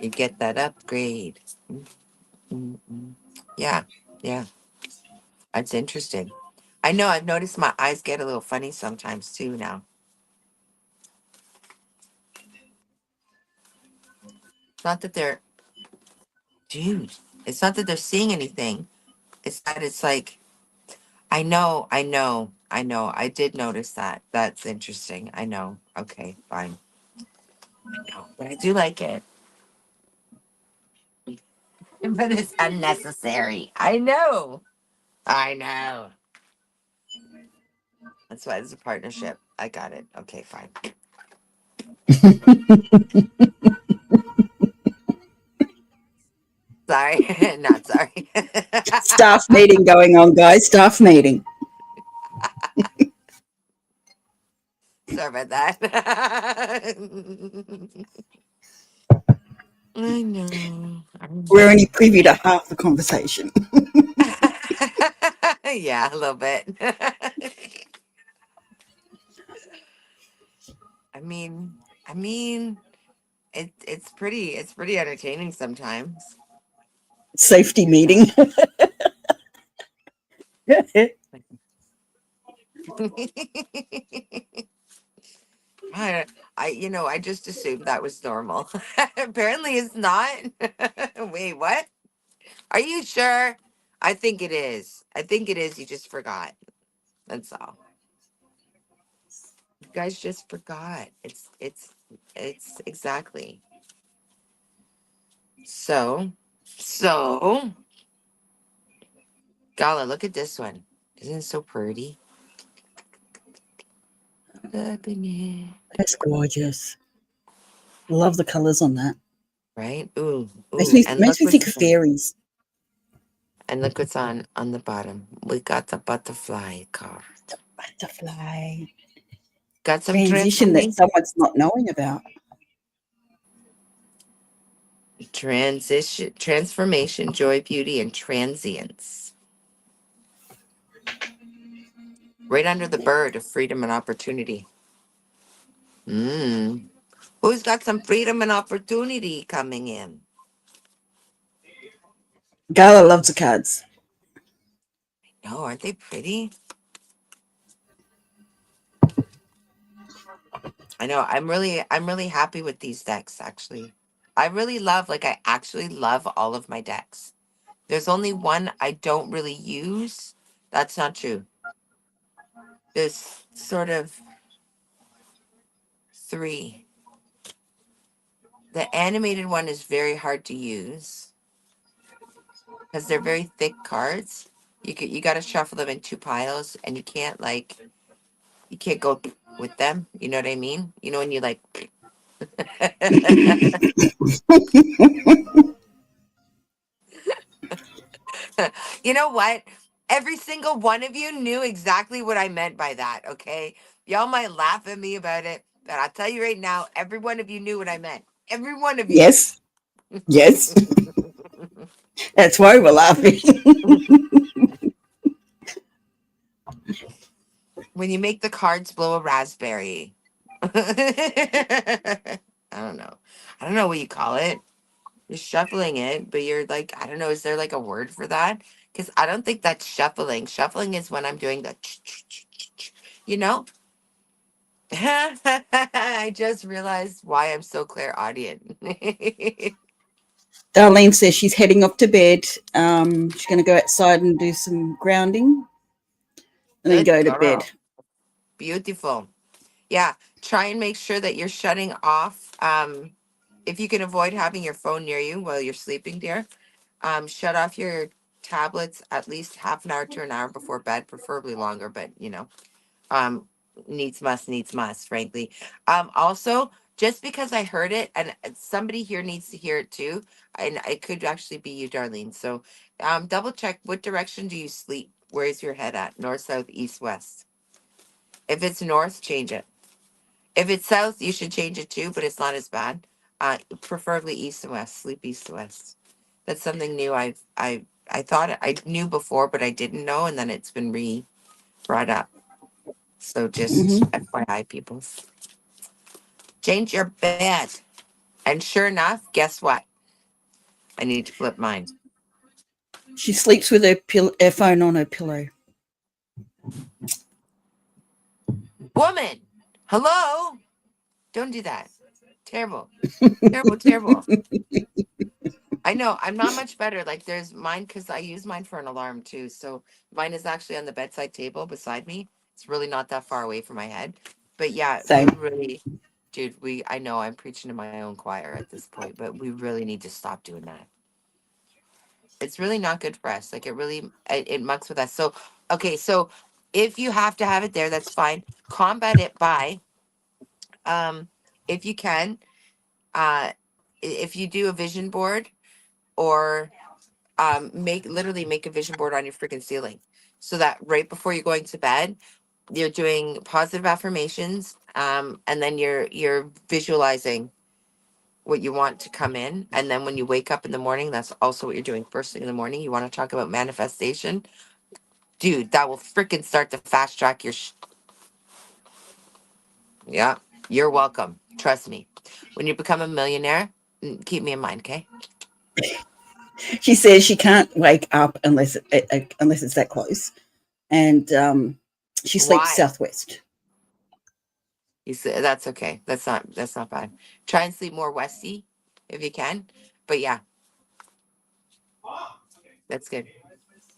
You get that upgrade. Mm. Yeah. Yeah. That's interesting. I know I've noticed my eyes get a little funny sometimes too now. It's not that they're, dude, it's not that they're seeing anything. It's that it's like, I know. I did notice that. That's interesting. I know. Okay, fine. I know. But I do like it. But it's unnecessary. I know. I know. That's why it's a partnership. I got it. Okay, fine. Sorry. Not sorry. Staff meeting going on, guys. Staff meeting. Sorry about that. I know. I We're only know. privy to half the conversation. Yeah, a little bit. I mean, I mean, it's pretty entertaining sometimes. Safety meeting. I, I just assumed that was normal. Apparently, it's not. Wait, what? Are you sure? I think it is. I think it is. You just forgot. That's all. You guys just forgot. It's exactly. So, Gala, look at this one. Isn't it so pretty? Look at it. That's gorgeous. Love the colors on that. Right? Ooh, Makes ooh, me and makes look me what's think of on, fairies. and look what's on the bottom. We got the butterfly card. Butterfly Got some transition that transformation, someone's not knowing about. transformation, joy, beauty, and transience. Right under the bird of freedom and opportunity. Mm. Who's got some freedom and opportunity coming in? Gala loves the cards. No, aren't they pretty? I know. I'm really happy with these decks. Actually, I really love. Like, I actually love all of my decks. There's only one I don't really use. That's not true. There's sort of three. The animated one is very hard to use because they're very thick cards. You got to shuffle them in two piles, and you can't go with them. You know what I mean? You know when you like. You know what? Every single one of you knew exactly what I meant by that. Okay, y'all might laugh at me about it, but I'll tell you right now, every one of you knew what I meant. Every one of you. Yes, yes. That's why we're laughing. When you make the cards blow a raspberry. I don't know. I don't know what you call it. You're shuffling it, but you're like, I don't know, is there like a word for that? Because I don't think that's shuffling. Shuffling is when I'm doing the, you know? I just realized why I'm so clairaudient. Darlene says she's heading off to bed. She's going to go outside and do some grounding and then Good go to bed. girl. Beautiful. Yeah. Try and make sure that you're shutting off. If you can avoid having your phone near you while you're sleeping, dear, shut off your tablets at least half an hour to an hour before bed, preferably longer, but um, needs must, frankly. Also, just because I heard it, and somebody here needs to hear it too, and it could actually be you, Darlene. So, double check what direction do you sleep? Where's your head at? North, south, east, west. If it's north, change it. If it's south, you should change it too, but it's not as bad. Preferably east and west. Sleep east to west. That's something new. I thought I knew before, but I didn't know, and then it's been re brought up. So just Mm-hmm. FYI, people, change your bed. And sure enough, guess what? I need to flip mine. She sleeps with her phone on her pillow. Woman, hello? Don't do that. Terrible, terrible, terrible. I know I'm not much better. Like, there's mine because I use mine for an alarm too. So mine is actually on the bedside table beside me. It's really not that far away from my head. But yeah, we Same. really, dude, I know I'm preaching to my own choir at this point, but we really need to stop doing that. It's really not good for us. Like, it mucks with us. So okay, so if you have to have it there, that's fine. Combat it by, um, if you can, if you do a vision board, or make a vision board on your freaking ceiling, so that right before you're going to bed, you're doing positive affirmations, and then you're visualizing what you want to come in, and then when you wake up in the morning, that's also what you're doing first thing in the morning. You want to talk about manifestation, dude, that will freaking start to fast track your yeah, you're welcome, trust me. When you become a millionaire, keep me in mind, okay? She says she can't wake up unless it's that close, and she sleeps Why? southwest. You say that's okay. That's not bad. Try and sleep more westy if you can. But yeah, that's good.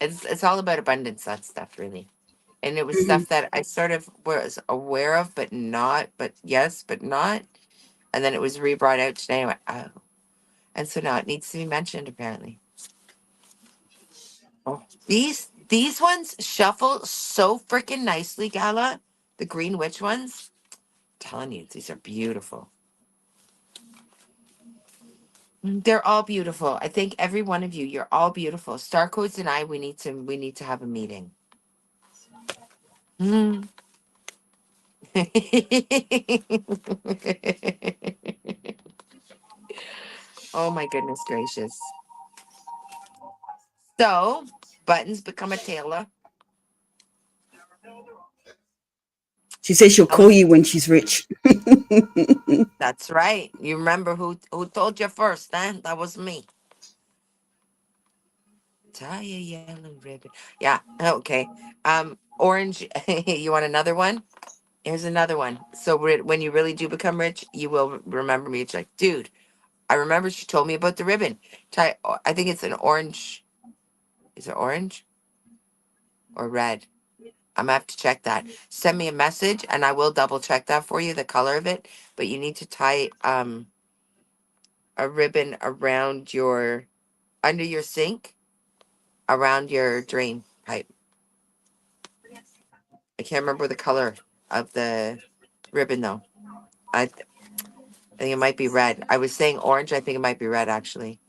It's all about abundance, that stuff, really. And it was Mm-hmm. stuff that I sort of was aware of, but not, but yes, but not. And then it was re-brought out today. I went, oh. And so now it needs to be mentioned, apparently. Oh. These ones shuffle so freaking nicely, Gala. The green witch ones. I'm telling you, these are beautiful. They're all beautiful. I think every one of you, you're all beautiful. Star Codes and I, we need to have a meeting. Hmm. Oh my goodness gracious. So, buttons become a tailor. She says she'll I call was you when she's rich. That's right. You remember who told you first, huh? That was me. Tie a yellow ribbon. Yeah, okay. Orange, you want another one? Here's another one. So when you really do become rich, you will remember me. It's like, dude, I remember she told me about the ribbon. I think it's an orange. Is it orange or red? I'm gonna have to check that. Send me a message and I will double check that for you, the color of it. But you need to tie a ribbon around your under your sink, around your drain pipe. I can't remember the color of the ribbon though. I think it might be red. I was saying orange. I think it might be red actually.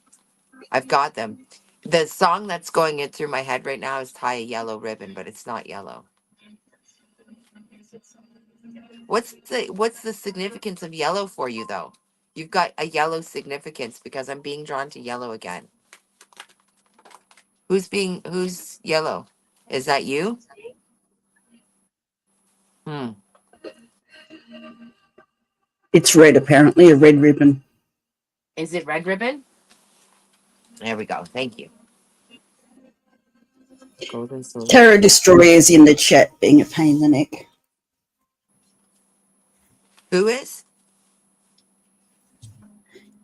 I've got them. The song that's going in through my head right now is tie a yellow ribbon, but it's not yellow. What's the significance of yellow for you though? You've got a yellow significance because I'm being drawn to yellow again. Who's yellow? Is that you? Hmm. It's red, apparently, a red ribbon. Is it red ribbon? There we go. Thank you. Golden Soul. Tarot Destroyer's in the chat being a pain in the neck. Who is?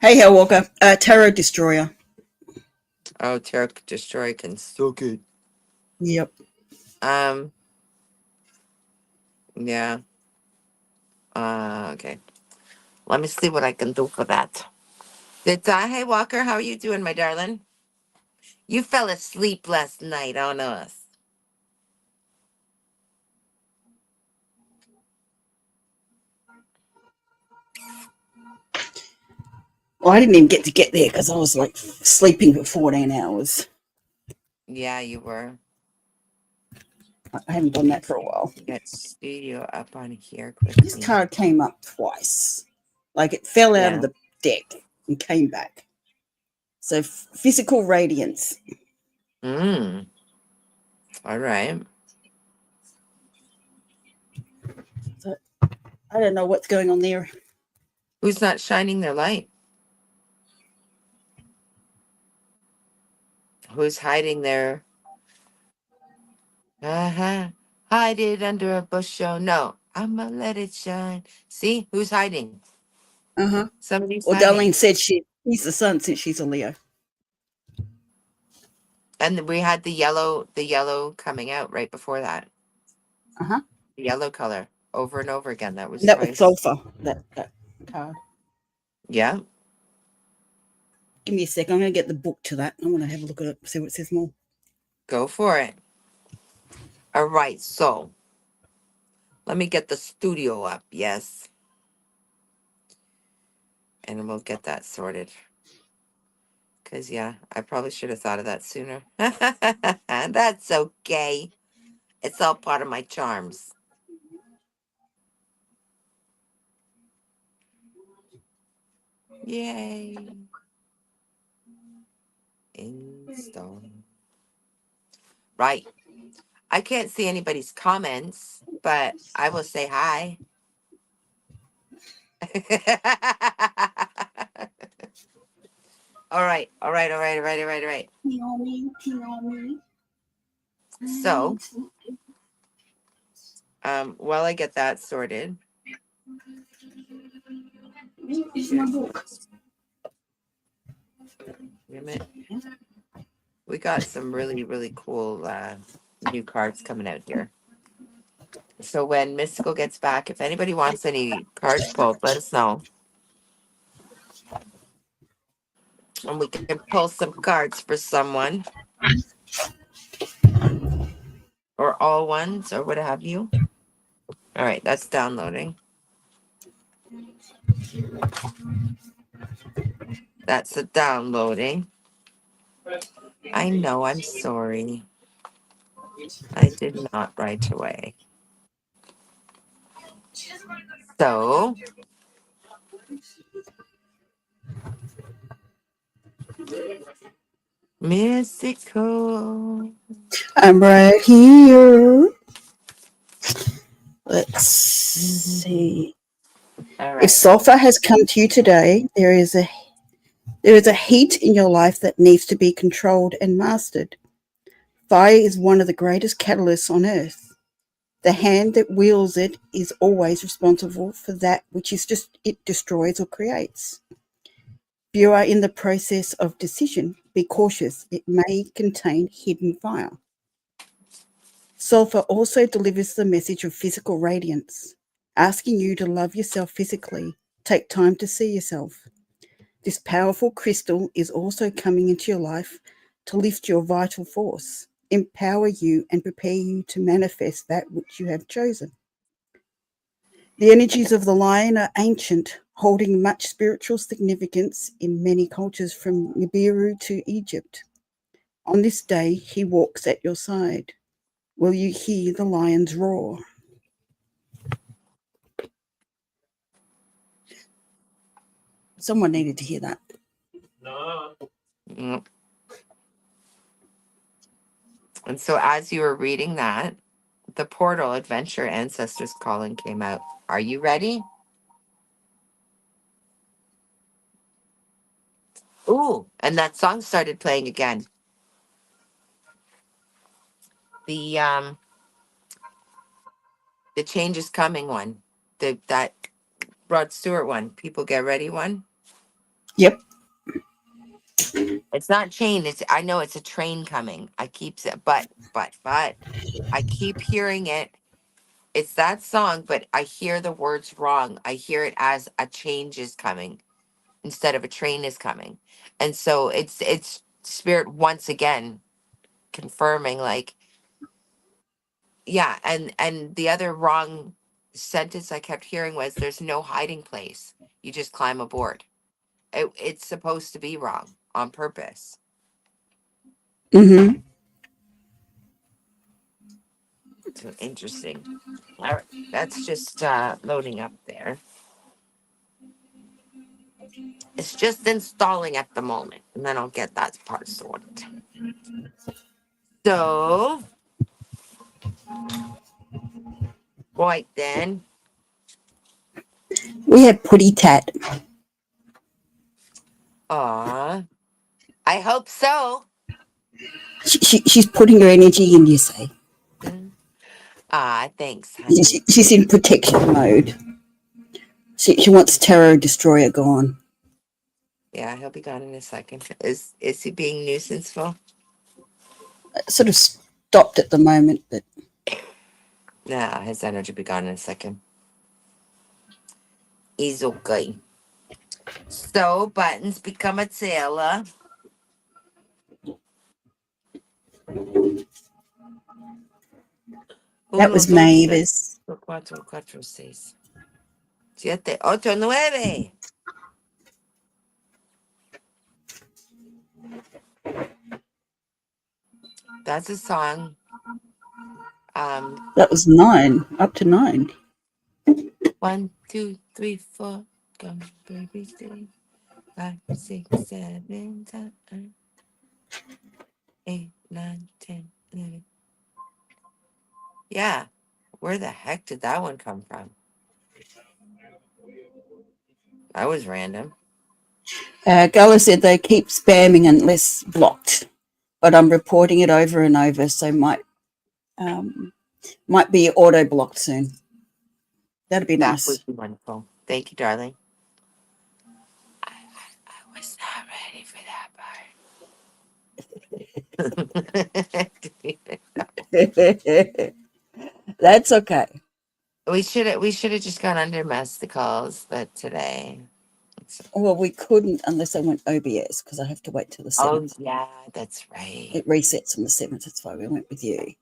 Hey, Hell Walker. Tarot Destroyer. Oh, Tarot Destroyer can suck it. Yep. Yeah. Okay. Let me see what I can do for that. Hey Walker, how are you doing, my darling? You fell asleep last night on us. Well, I didn't even get there because I was like sleeping for 14 hours. Yeah, you were. I haven't done that for a while. Get studio up on here This quickly. card came up twice. Like it fell out Yeah. of the deck and came back. So physical radiance. All right. So I don't know what's going on there. Who's not shining their light? Who's hiding their hide it under a bushel? No, I'ma let it shine. See, who's hiding? Uh-huh. Somebody's Well, hiding. Darlene said she's the sun since she's a Leo. And we had the yellow coming out right before that. Uh-huh. The yellow color over and over again. That was That twice. was sulfur, that card. Yeah. Give me a sec. I'm going to get the book to that. I want to have a look at it, see what it says more. Go for it. All right, so let me get the studio up. Yes. And we'll get that sorted. Because, yeah, I probably should have thought of that sooner. That's okay. It's all part of my charms. Yay. Install. Right. I can't see anybody's comments, but I will say hi. All right. So, while I get that sorted, we got some really, really cool new cards coming out here. So when Mystical gets back, if anybody wants any cards pulled, let us know. And we can pull some cards for someone. Or all ones, or what have you. All right, that's downloading. That's the downloading. I know, I'm sorry. I did not right away. So, Mystical. I'm right here. Let's see. All If right. sulfur has come to you today, there is a heat in your life that needs to be controlled and mastered. Fire is one of the greatest catalysts on earth. The hand that wields it is always responsible for that which it destroys or creates. If you are in the process of decision, be cautious. It may contain hidden fire. Sulfur also delivers the message of physical radiance, asking you to love yourself physically. Take time to see yourself. This powerful crystal is also coming into your life to lift your vital force, empower you, and prepare you to manifest that which you have chosen. The energies of the lion are ancient, holding much spiritual significance in many cultures from Nibiru to Egypt. On this day, he walks at your side. Will you hear the lion's roar? Someone needed to hear that. No. Mm. And so as you were reading that, the Portal Adventure Ancestors Calling came out. Are you ready? Ooh, and that song started playing again. The Change is Coming one. That Rod Stewart one. People Get Ready one. Yep. It's not chain. I know it's a train coming. I keep saying, but I keep hearing it. It's that song, but I hear the words wrong. I hear it as a change is coming instead of a train is coming. And so it's spirit once again confirming, like, yeah, and the other wrong sentence I kept hearing was there's no hiding place. You just climb aboard. It's supposed to be wrong on purpose. Mm-hmm. So interesting. All right, that's just loading up there. It's just installing at the moment, and then I'll get that part sorted. So, right then, We have Putty Tat. I hope so. She's putting her energy in, you say. Thanks, honey. She's in protection mode. She wants Terror Destroyer gone. Yeah, he'll be gone in a second. Is he being nuisanceful? Sort of stopped at the moment, but Nah, his energy will be gone in a second. He's okay. So, Buttons become a sailor. that Uno, was dos, tres, Mavis. cuatro, cuatro, seis, siete, ocho, nueve. That's a song. That was 9, up to 9. 1, 2, 3, 4. Come, baby, 3, 5, 6, 7, 8, 9, 10, 11. Yeah. Where the heck did that one come from? That was random. Gullah said they keep spamming unless blocked, but I'm reporting it over and over, so might be auto blocked soon. That'd be That nice. would be wonderful. Thank you, darling. I was not ready for that part. That's okay. we should have just gone under Mesticals, but today. Well, we couldn't unless I went OBS because I have to wait till the 7th. Oh yeah, that's right. It resets on the 7th. That's why we went with you.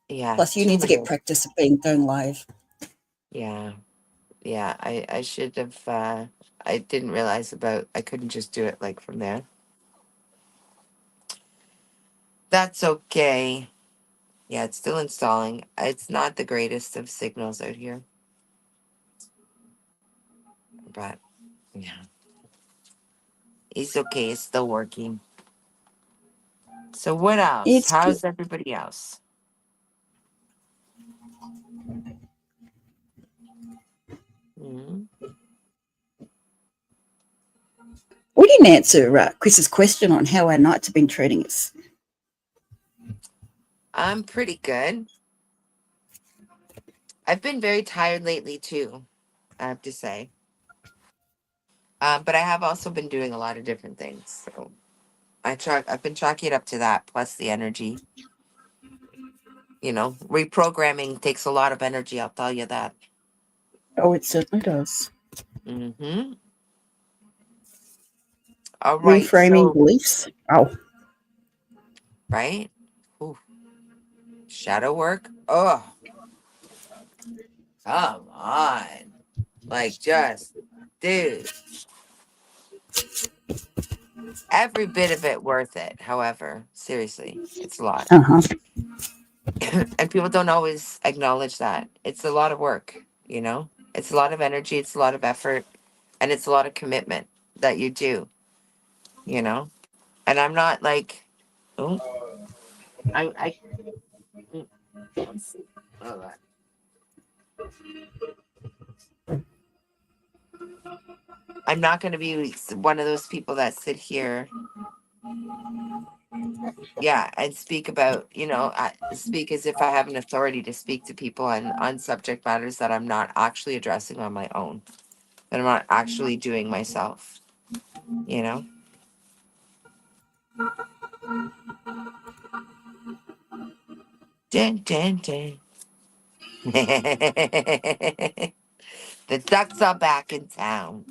Yeah. Plus, you need to get practice of going live. Yeah. Yeah. I should have. I didn't realize I couldn't just do it like from there. That's okay. Yeah, it's still installing. It's not the greatest of signals out here. But yeah. It's okay. It's still working. So what else? It's How's everybody else? Mm-hmm. We didn't answer Chris's question on how our nights have been treating us. I'm pretty good. I've been very tired lately too, I have to say. But I have also been doing a lot of different things. So I've been chalking it up to that plus the energy. Reprogramming takes a lot of energy, I'll tell you that. Oh, it certainly does. Mm-hmm. All right, Reframing so beliefs. Oh, right? Ooh, shadow work. Oh, come on. Like just dude. Every bit of it worth it, however. Seriously. It's a lot. uh-huh. And people don't always acknowledge that. It's a lot of work. It's a lot of energy, it's a lot of effort, and it's a lot of commitment that you do. And I'm not like, oh, I let's see. Hold on. I'm not going to be one of those people that sit here, yeah, and speak about, speak as if I have an authority to speak to people on subject matters that I'm not actually addressing on my own, that I'm not actually doing myself, you know? Dun, dun, dun. The ducks are back in town.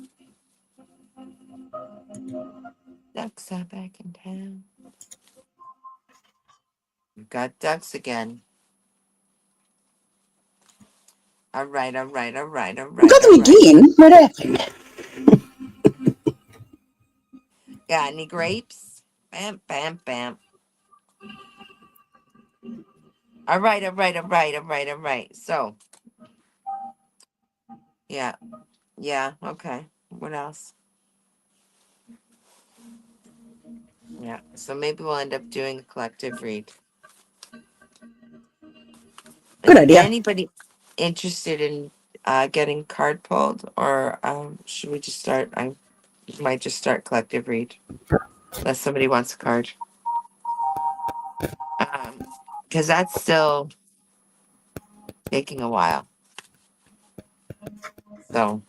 Ducks are back in town. We've got ducks again. All right, all right, all right, all We right, got all them right. again. What happened? Got any grapes? Bam, bam, bam. All right, all right, all right, all right, all right. So, yeah, yeah, okay. What else? Yeah, so maybe we'll end up doing a collective read. Good Is idea. anybody interested in getting card pulled, or should we just start? I might just start collective read, unless somebody wants a card. Because that's still taking a while. So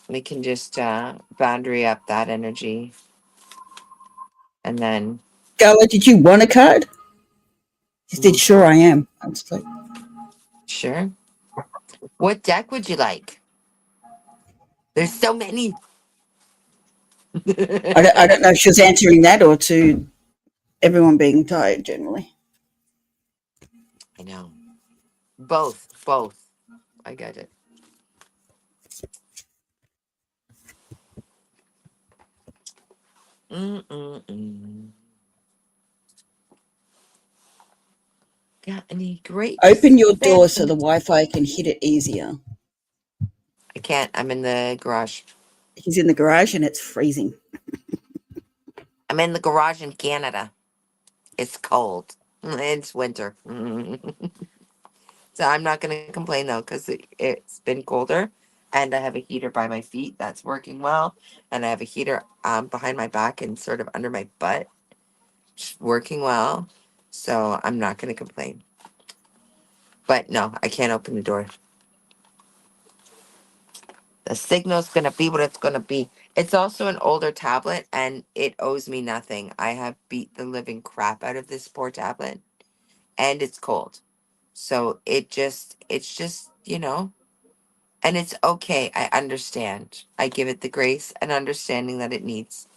we can just boundary up that energy, and then Gala, did you want a card? She said, sure, I am. I was like, sure. What deck would you like? There's so many. I don't know if she was answering that or to everyone being tired generally. I know. Both. I get it. Mm-mm-mm. Got any grapes? Open your Bam, door so bam. the Wi-Fi can hit it easier. I can't. I'm in the garage. He's in the garage and it's freezing. I'm in the garage in Canada. It's cold. It's winter. So I'm not going to complain though, because it's been colder. And I have a heater by my feet that's working well. And I have a heater behind my back and sort of under my butt, working well. So I'm not going to complain. But no, I can't open the door. The signal's going to be what it's going to be. It's also an older tablet and it owes me nothing. I have beat the living crap out of this poor tablet and it's cold. So it's just, and it's okay. I understand. I give it the grace and understanding that it needs.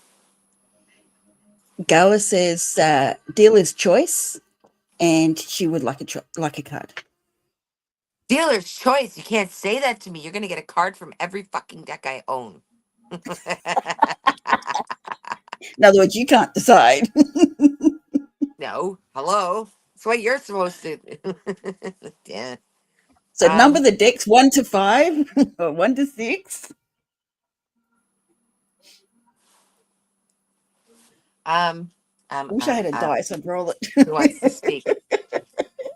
Gala says dealer's choice and she would like a card. Dealer's choice. You can't say that to me. You're going to get a card from every fucking deck I own. In other words, you can't decide. No. Hello. That's what you're supposed to. Yeah. So number the decks 1 to 5 or 1 to 6. Um, I wish I had a dice. I'd roll who wants to speak?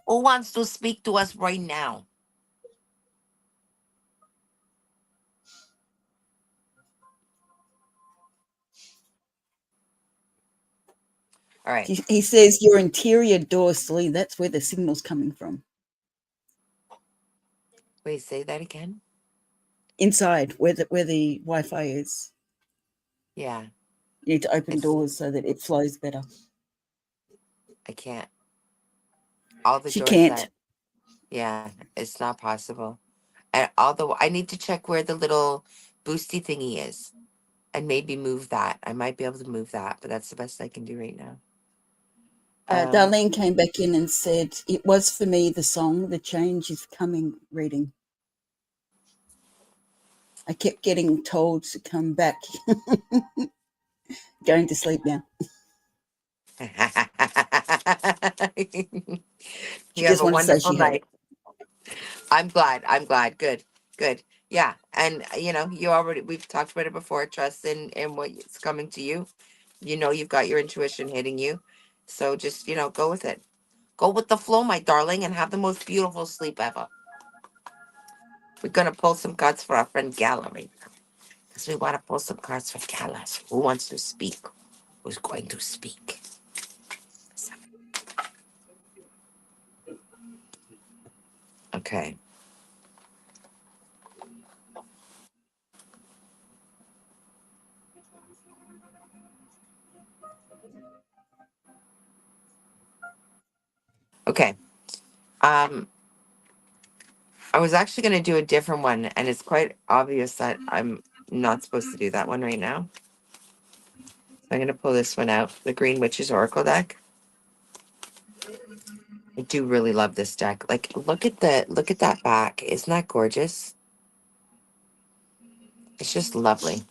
Who wants to speak to us right now? All right. He says your interior door, Slee. That's where the signal's coming from. Wait, say that again? Inside where the Wi-Fi is. Yeah, You need to open it's doors so that it flows better. I can't. All the She doors can't. that yeah, it's not possible. And although I need to check where the little boosty thingy is and maybe move that. I might be able to move that, but that's the best I can do right now. Um Darlene came back in and said, "It was for me the song, The Change is Coming reading. I kept getting told to come back, going to sleep now." She You have just a wanted to say wonderful she heard it. night. I'm glad. I'm glad. Good. Good. Yeah. And you already we've talked about it before. Trust in what's coming to you. You know you've got your intuition hitting you. So just, go with it. Go with the flow, my darling, and have the most beautiful sleep ever. We're gonna pull some cards for our friend Gallery. Because we want to pull some cards for Gala. Who wants to speak? Who's going to speak? Okay. Okay. Um, I was actually gonna do a different one, and it's quite obvious that I'm not supposed to do that one right now. So I'm gonna pull this one out, the Green Witches Oracle deck. I do really love this deck. Like, look at that back. Isn't that gorgeous? It's just lovely.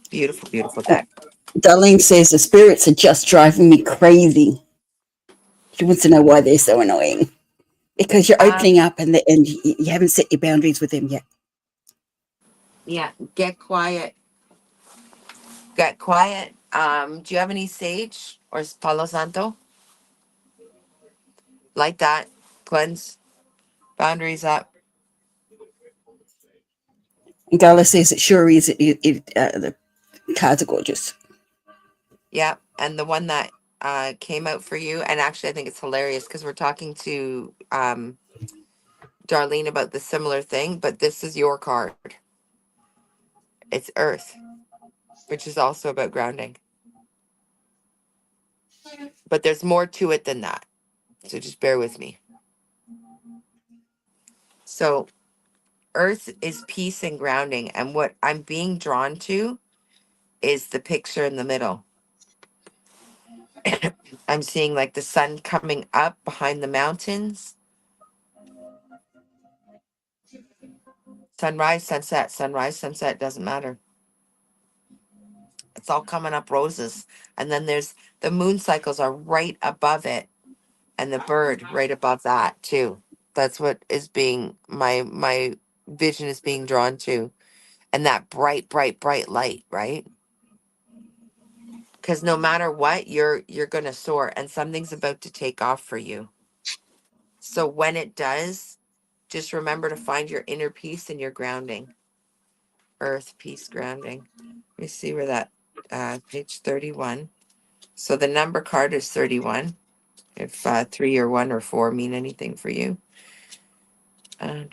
Beautiful, beautiful deck. Darlene says the spirits are just driving me crazy. She wants to know why they're so annoying. Because you're Um, opening up and you haven't set your boundaries with them yet. yeah, get quiet. Get quiet. Do you have any sage or Palo Santo? Like that. Cleanse. Boundaries up. And Gala says it sure is. The cards are gorgeous. Yeah. And the one that came out for you, and actually I think it's hilarious because we're talking to Darlene about the similar thing, but this is your card. It's Earth, which is also about grounding. But there's more to it than that. So just bear with me. So Earth is peace and grounding, and what I'm being drawn to is the picture in the middle. I'm seeing like the sun coming up behind the mountains. Sunrise, sunset, doesn't matter. It's all coming up roses. And then there's the moon cycles are right above it, and the bird right above that too. That's what is being my vision is being drawn to. And that bright, bright, bright light, right? Because no matter what, you're gonna soar and something's about to take off for you. So when it does, just remember to find your inner peace and your grounding. Earth, peace, grounding. Let me see where that page 31. So the number card is 31. If 3 or 1 or 4 mean anything for you. Uh,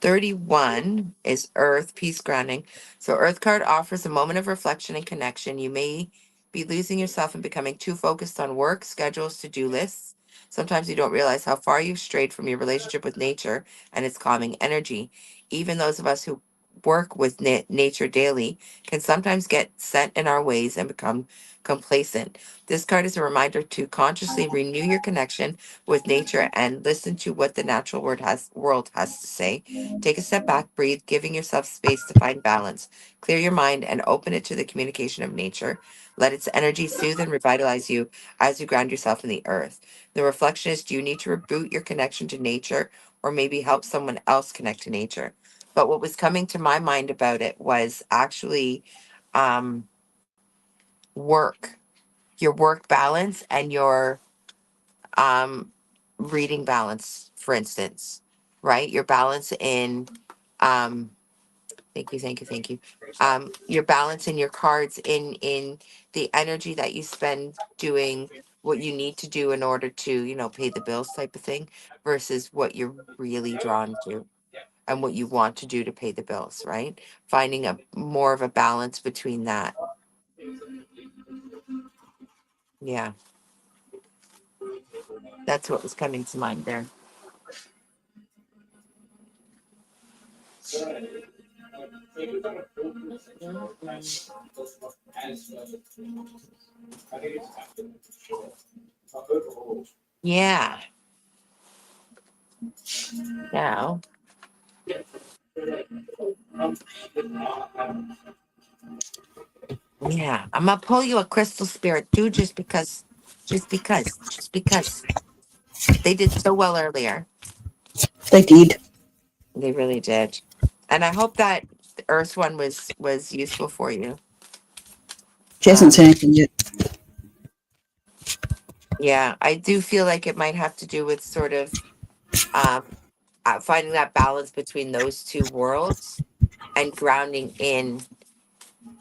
31 is Earth, peace, grounding. So, Earth card offers a moment of reflection and connection. You may be losing yourself and becoming too focused on work, schedules, to do lists. Sometimes you don't realize how far you've strayed from your relationship with nature and its calming energy. Even those of us who work with nature daily can sometimes get set in our ways and become complacent. This card is a reminder to consciously renew your connection with nature and listen to what the natural world has to say. Take a step back, breathe, giving yourself space to find balance. Clear your mind and open it to the communication of nature. Let its energy soothe and revitalize you as you ground yourself in the earth. The reflection is, do you need to reboot your connection to nature or maybe help someone else connect to nature? But what was coming to my mind about it was actually um, work, your work balance and your um, reading balance, for instance, right? Your balance in um, thank you, thank you, thank you. Your balance in your cards, in the energy that you spend doing what you need to do in order to, pay the bills type of thing versus what you're really drawn to and what you want to do to pay the bills, right? Finding a more of a balance between that. Yeah, that's what was coming to mind there. Yeah. Now, yeah, I'm gonna pull you a crystal spirit too, just because they did so well earlier. They did. They really did, and I hope that the Earth one was useful for you. She hasn't Um, said anything yet. yeah, I do feel like it might have to do with sort of um, finding that balance between those two worlds and grounding in,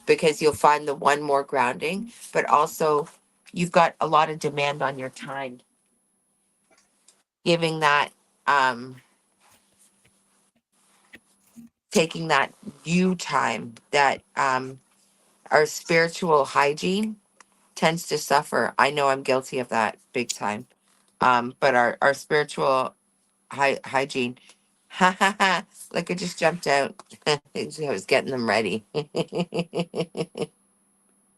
because you'll find the one more grounding, but also you've got a lot of demand on your time, giving that um taking that you time that our spiritual hygiene tends to suffer. I know I'm guilty of that big time. But our spiritual hygiene, ha ha ha, like I just jumped out. I was getting them ready.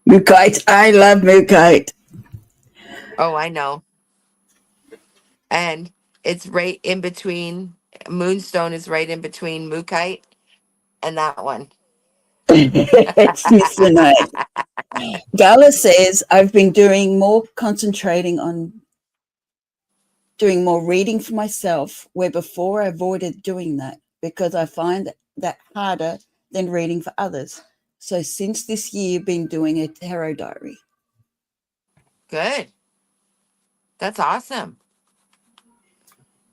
Mookite. I love Mookite. Oh, I know. And it's right in between. Moonstone is right in between Mookite and that one. It's Smithsonite. Gala says, I've been doing more concentrating on doing more reading for myself, where before I avoided doing that because I find that harder than reading for others. So since this year, been doing a tarot diary. Good. That's awesome.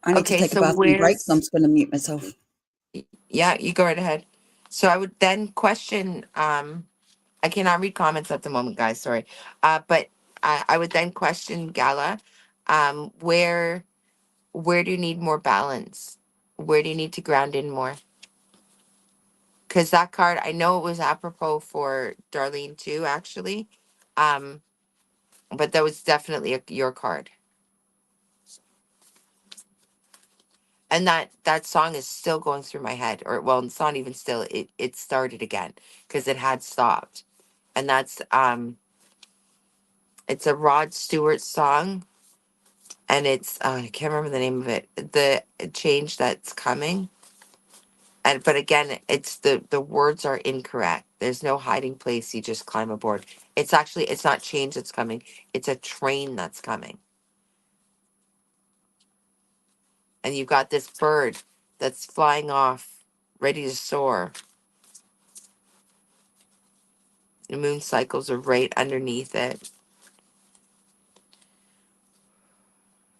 I need to Okay, take a so bathroom break, so I'm where's just going to mute myself. yeah, you go right ahead. So I would then question, I cannot read comments at the moment, guys, sorry. But I would then question Gala, where do you need more balance? Where do you need to ground in more? Because that card, I know it was apropos for Darlene too, actually. Um, but that was definitely your card. And that song is still going through my head, or well, it's not even still. It started again because it had stopped, and that's it's a Rod Stewart song, and it's I can't remember the name of it. The change that's coming, and but again, it's the words are incorrect. There's no hiding place. You just climb aboard. It's not change that's coming. It's a train that's coming, and you've got this bird that's flying off, ready to soar. The moon cycles are right underneath it.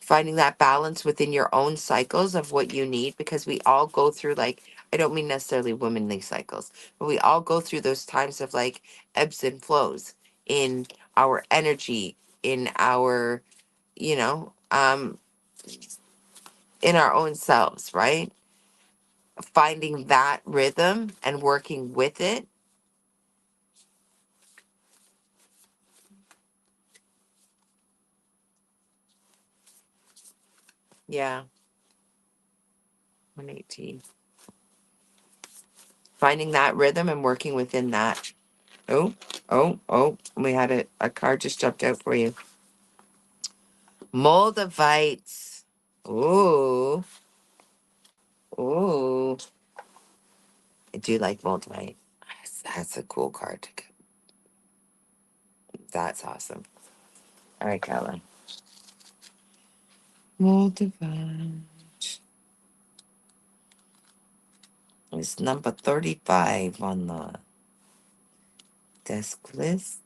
Finding that balance within your own cycles of what you need, because we all go through, like, I don't mean necessarily womanly cycles, but we all go through those times of like ebbs and flows in our energy, in our, you know, in our own selves, right? Finding that rhythm and working with it. Yeah. 118. Finding that rhythm and working within that. Oh, oh, we had a card just jumped out for you. Moldavites. Ooh, ooh. I do like Moldavite. That's a cool card. That's awesome. All right, Carla. Moldavite is number 35 on the desk list.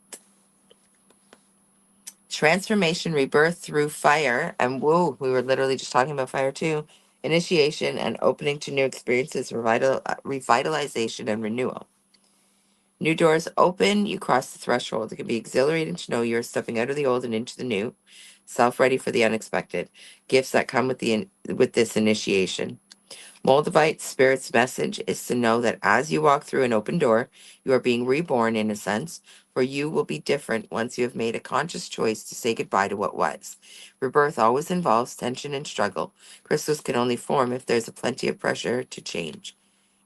Transformation, rebirth through fire, and woo, we were literally just talking about fire too. Initiation and opening to new experiences, revitalization and renewal. New doors open, you cross the threshold. It can be exhilarating to know you're stepping out of the old and into the new, self-ready for the unexpected. Gifts that come with with this initiation. Moldavite Spirit's message is to know that as you walk through an open door, you are being reborn in a sense, for you will be different once you have made a conscious choice to say goodbye to what was. Rebirth always involves tension and struggle. Crystals can only form if there's a plenty of pressure to change.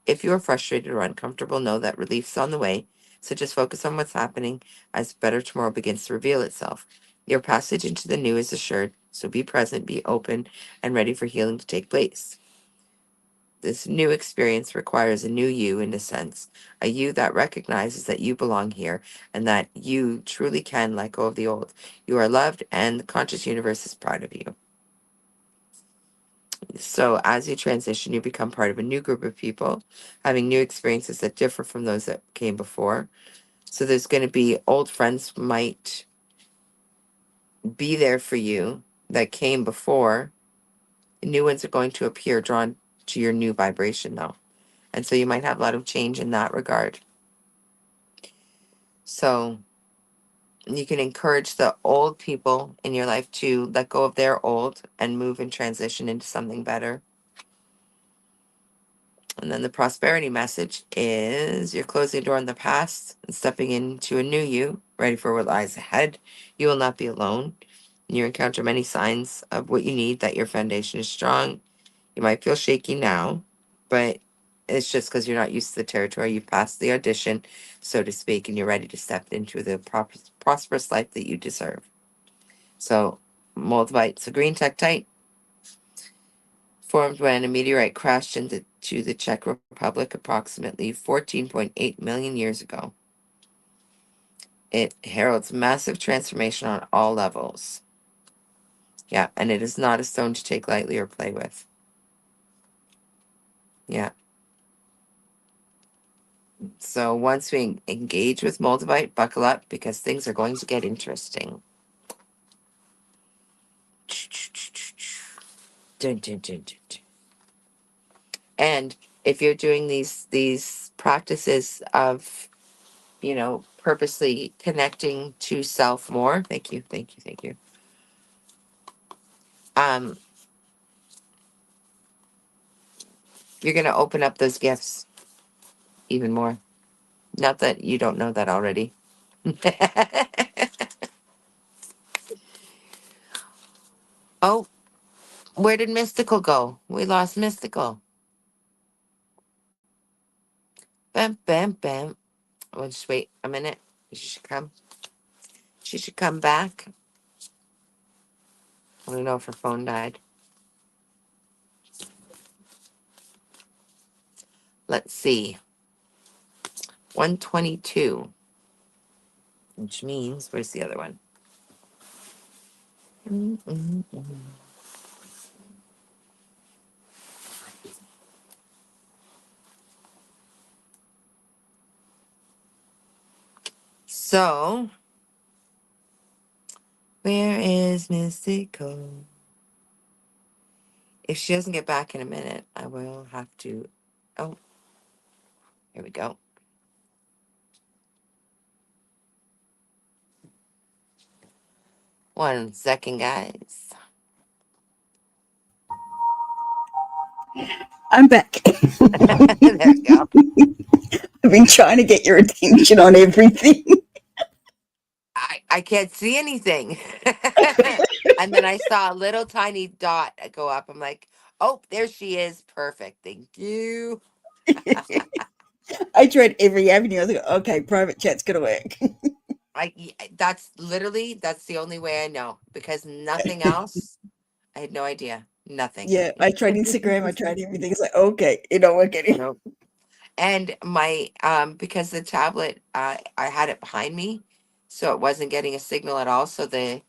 If you are frustrated or uncomfortable, know that relief's on the way, so just focus on what's happening as better tomorrow begins to reveal itself. Your passage into the new is assured, so be present, be open, and ready for healing to take place. This new experience requires a new you in a sense, a you that recognizes that you belong here and that you truly can let go of the old. You are loved and the conscious universe is proud of you. So as you transition, you become part of a new group of people, having new experiences that differ from those that came before. So there's going to be old friends might be there for you that came before. New ones are going to appear drawn to your new vibration though. And so you might have a lot of change in that regard. So you can encourage the old people in your life to let go of their old and move and transition into something better. And then the prosperity message is you're closing a door in the past and stepping into a new you, ready for what lies ahead. You will not be alone. You encounter many signs of what you need, that your foundation is strong. You might feel shaky now, but it's just because you're not used to the territory. You've passed the audition, so to speak, and you're ready to step into the prosperous life that you deserve. So, Moldavite, a green tektite, formed when a meteorite crashed into the Czech Republic approximately 14.8 million years ago. It heralds massive transformation on all levels. Yeah, and it is not a stone to take lightly or play with. Yeah. So once we engage with Moldavite, buckle up because things are going to get interesting. Dun, dun, dun, dun, dun. And if you're doing these practices of, purposely connecting to self more, thank you, thank you, thank you. Um, you're gonna open up those gifts even more. Not that you don't know that already. Oh, where did Mystical go? We lost Mystical. Bam, bam, bam. Well, just wait a minute. She should come. She should come back. I don't know if her phone died. Let's see. 122. Which means, where's the other one? So, where is Mystical? If she doesn't get back in a minute, I will have to. Oh, here we go. One second, guys. I'm back. There we go. I've been trying to get your attention on everything. I can't see anything. And then I saw a little tiny dot go up. I'm like, oh, there she is. Perfect. Thank you. I tried every avenue. I was like, okay, private chat's gonna work. That's the only way I know because nothing else. I had no idea. Nothing. Yeah, I tried Instagram. I tried everything. It's like, okay, it don't work anymore. Nope. And my because the tablet I had it behind me, so it wasn't getting a signal at all. So the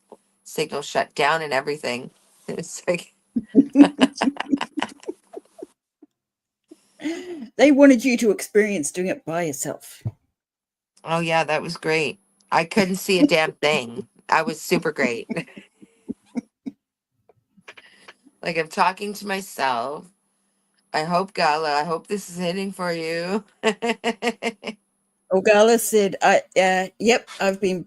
signal shut down and everything. It's like, They wanted you to experience doing it by yourself. oh yeah, that was great. I couldn't see a damn thing. I was super great. Like I'm talking to myself. I hope Gala, I hope this is hitting for you. Ogala said, yep, I've been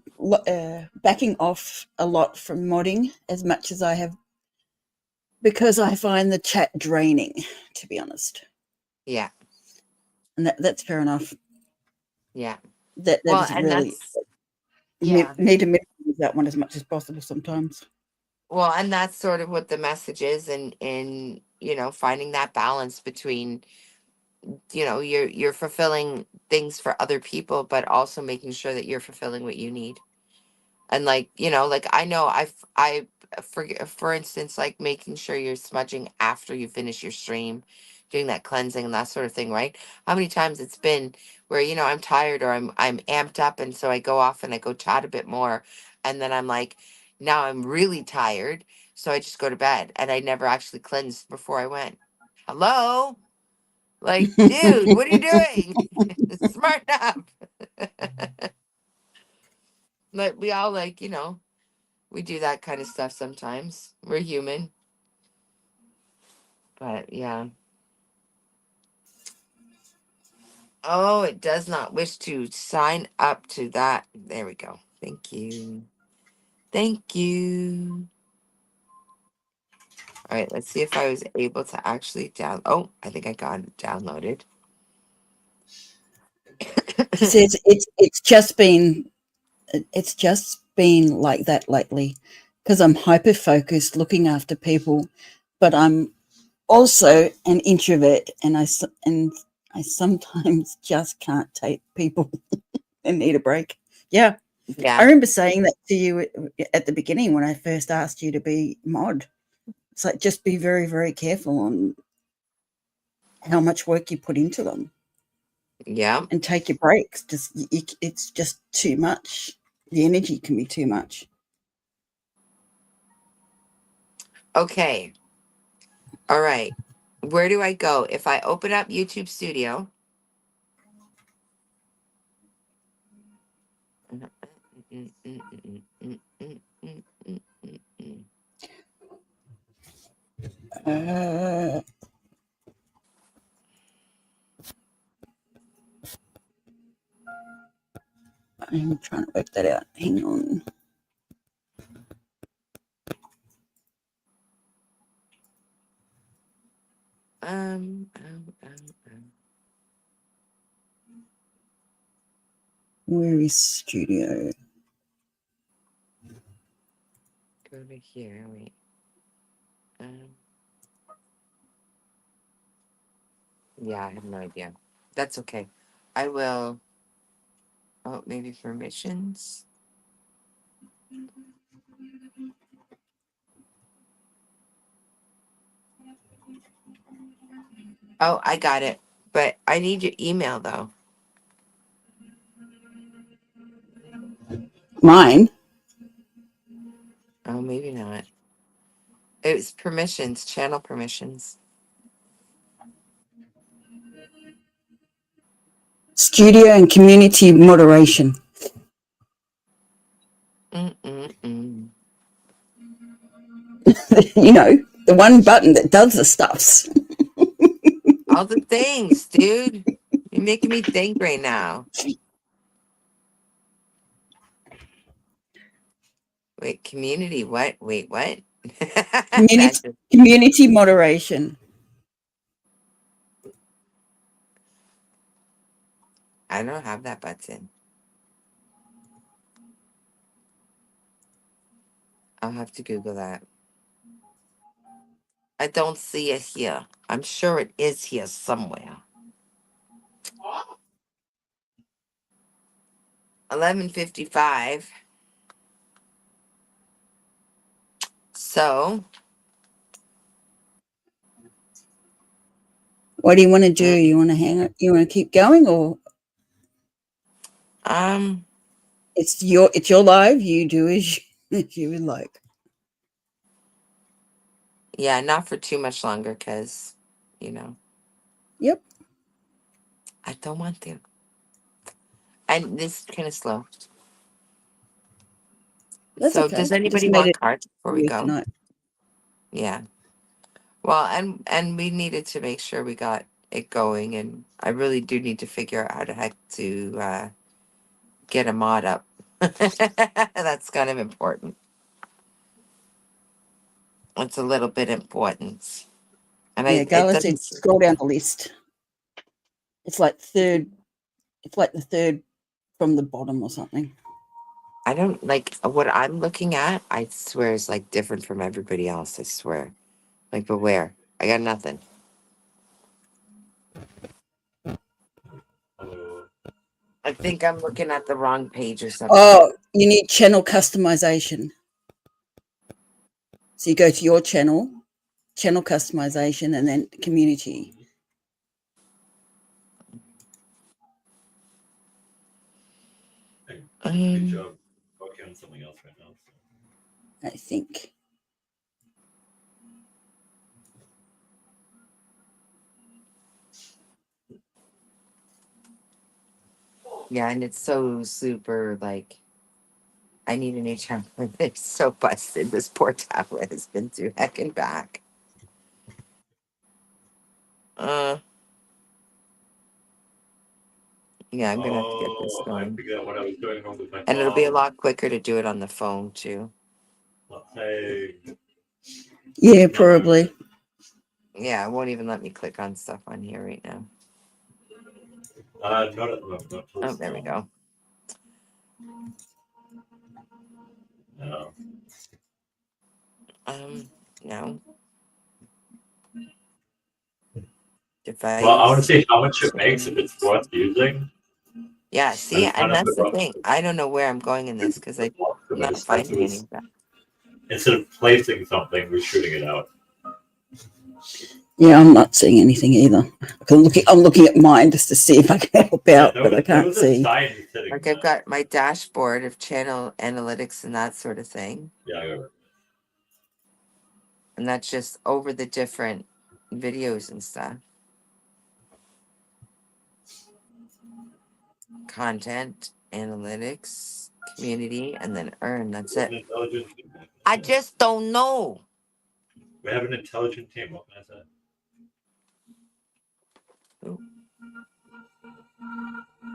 backing off a lot from modding as much as I have because I find the chat draining, to be honest. Yeah. And that's fair enough. Yeah. That Well, is and really that's, yeah. need to minimize that one as much as possible sometimes. Well, and that's sort of what the message is, in finding that balance between, you're fulfilling things for other people, but also making sure that you're fulfilling what you need. And like I know I for instance, like making sure you're smudging after you finish your stream, doing that cleansing and that sort of thing, right? How many times it's been where I'm tired, or I'm amped up, and so I go off and I go chat a bit more, and then I'm like, now I'm really tired, so I just go to bed, and I never actually cleansed before I went. Hello, like, dude, what are you doing? Smart up. Like, we all, like, we do that kind of stuff sometimes. We're human. But yeah. Oh, it does not wish to sign up to that. There we go. Thank you. Thank you. All right, let's see if I was able to actually Oh, I think I got it downloaded. He says it's just been like that lately because I'm hyper focused looking after people, but I'm also an introvert, and I sometimes just can't take people and need a break. Yeah, I Yeah. remember saying that to you at the beginning when I first asked you to be mod. It's like, just be very, very careful on how much work you put into them Yeah. and take your breaks. It's just too much. The energy can be too much. Okay. All right. Where do I go? If I open up YouTube Studio. Uh, I'm trying to work that out. Hang on. Um, Where is studio? Go to here. Wait. Yeah, I have no idea. That's okay. I will. Oh, maybe permissions. Oh, I got it. But I need your email though. Mine. Oh, maybe not. It was permissions, channel permissions. Studio and community moderation. Mm-mm-mm. The one button that does the stuffs. All the things, dude. You're making me think right now. Wait, community, what? Wait, what? Community, That's community moderation. I don't have that button. I'll have to Google that. I don't see it here. I'm sure it is here somewhere. 11:55. So, What do you want to do? mm, You want to hang it? You want to keep going, or um, it's your live? You do as you would like. yeah, not for too much longer, because, you know, Yep, I don't want to. And this is kind of slow. that's So, okay. does Just anybody made want it cards before we easier go? tonight. Yeah. Well, and we needed to make sure we got it going, and I really do need to figure out how to heck to get a mod up. That's kind of important. It's a little bit important, and Yeah, it Gala said doesn't. scroll down the list. It's like third. It's like the third from the bottom or something. I don't like what I'm looking at. I swear is like different from everybody else. I swear. Like, but where? I got nothing. I think I'm looking at the wrong page or something. Oh, you need channel customization. So you go to your channel customization, and then community. Good job. Working on something else right now. I think. Yeah, and it's so super like. I need a new tablet. It's so busted. This poor tablet has been through heck and back. Yeah, I'm gonna have to get this I going, forgot what I was doing wrong with my and it'll be a phone. lot quicker to do it on the phone too. Hey, Yeah, probably. Yeah, it won't even let me click on stuff on here right now. not at the moment. Not till Oh, there we go. No. No. Device. Well, I want to see how much it makes if it's worth using. Yeah, see, it's and kind of that's the rough. thing. I don't know where I'm going in this because I'm not finding any of that. Instead of placing something, we're shooting it out. Yeah, I'm not seeing anything either. I'm looking at mine just to see if I can help out, but I can't see. Like I've got my dashboard of channel analytics and that sort of thing. Yeah, I got it. And that's just over the different videos and stuff. Content, analytics, community, and then earn. That's An it. intelligent team. I just don't know. We have an intelligent team. What can I say?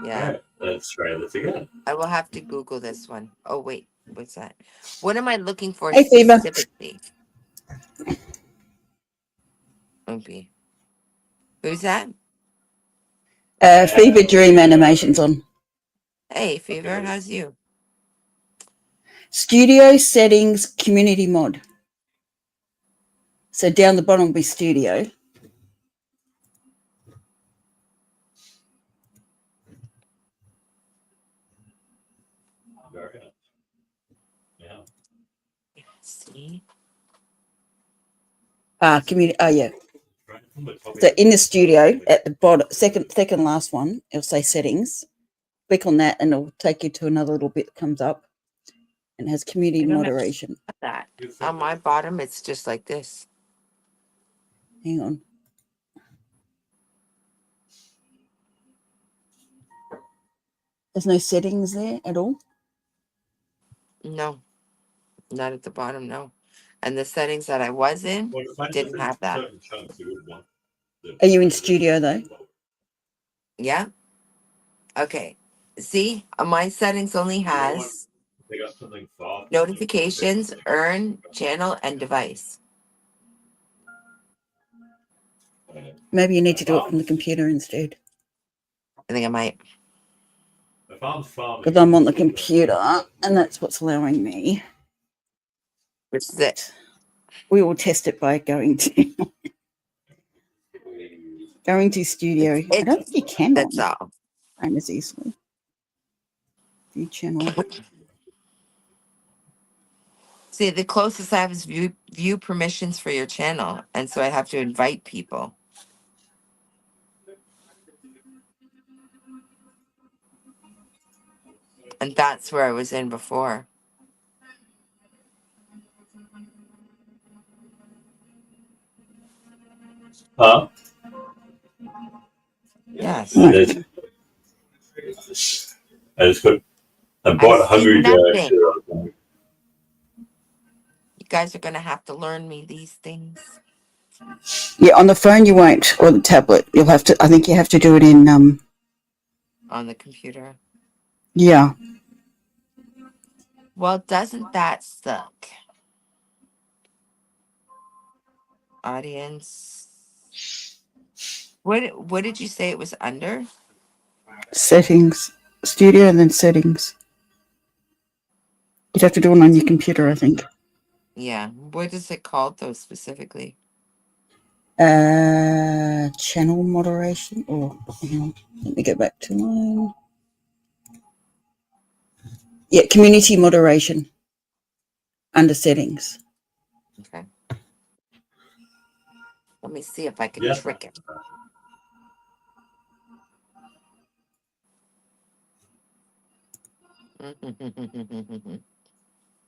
Yeah. Right, let's try this again. I will have to Google this one. Oh, wait. What's that? What am I looking for Hey, Fever. specifically? Okay. Who's that? Fever Dream Animations on. Hey, Fever. Okay. How's you? Studio settings, community mod. So down the bottom will be studio. Very nice. Yeah. See? Community. Oh, yeah. Right. But So in the studio at the bottom, second last one, it'll say settings. Click on that and it'll take you to another little bit that comes up and has community I don't moderation. That. On my bottom, it's just like this. Hang on. There's no settings there at all. No, not at the bottom, no. And the settings that I was in didn't have that. Are you in studio though? Yeah. Okay. See, my settings only has notifications, earn, channel, and device. Maybe you need to do it from the computer instead. I think I might. Because I'm on the computer and that's what's allowing me. Which is it? We will test it by going to studio. I don't think you can. That's all. As easily. View channel. See, the closest I have is view permissions for your channel, and so I have to invite people. And that's where I was in before. Huh? Yes. I bought I see Hungry Jack. You guys are gonna have to learn me these things. Yeah, on the phone you won't, or the tablet. You'll have to. I think you have to do it in. On the computer. Yeah. Well, doesn't that suck? Audience. What did you say it was under? Settings, studio, and then settings. You'd have to do it on your computer, I think. Yeah. What is it called though specifically? Channel moderation. Or hang on, let me go back to mine. Yeah, community moderation under settings. Okay. Let me see if I can Yes. trick it.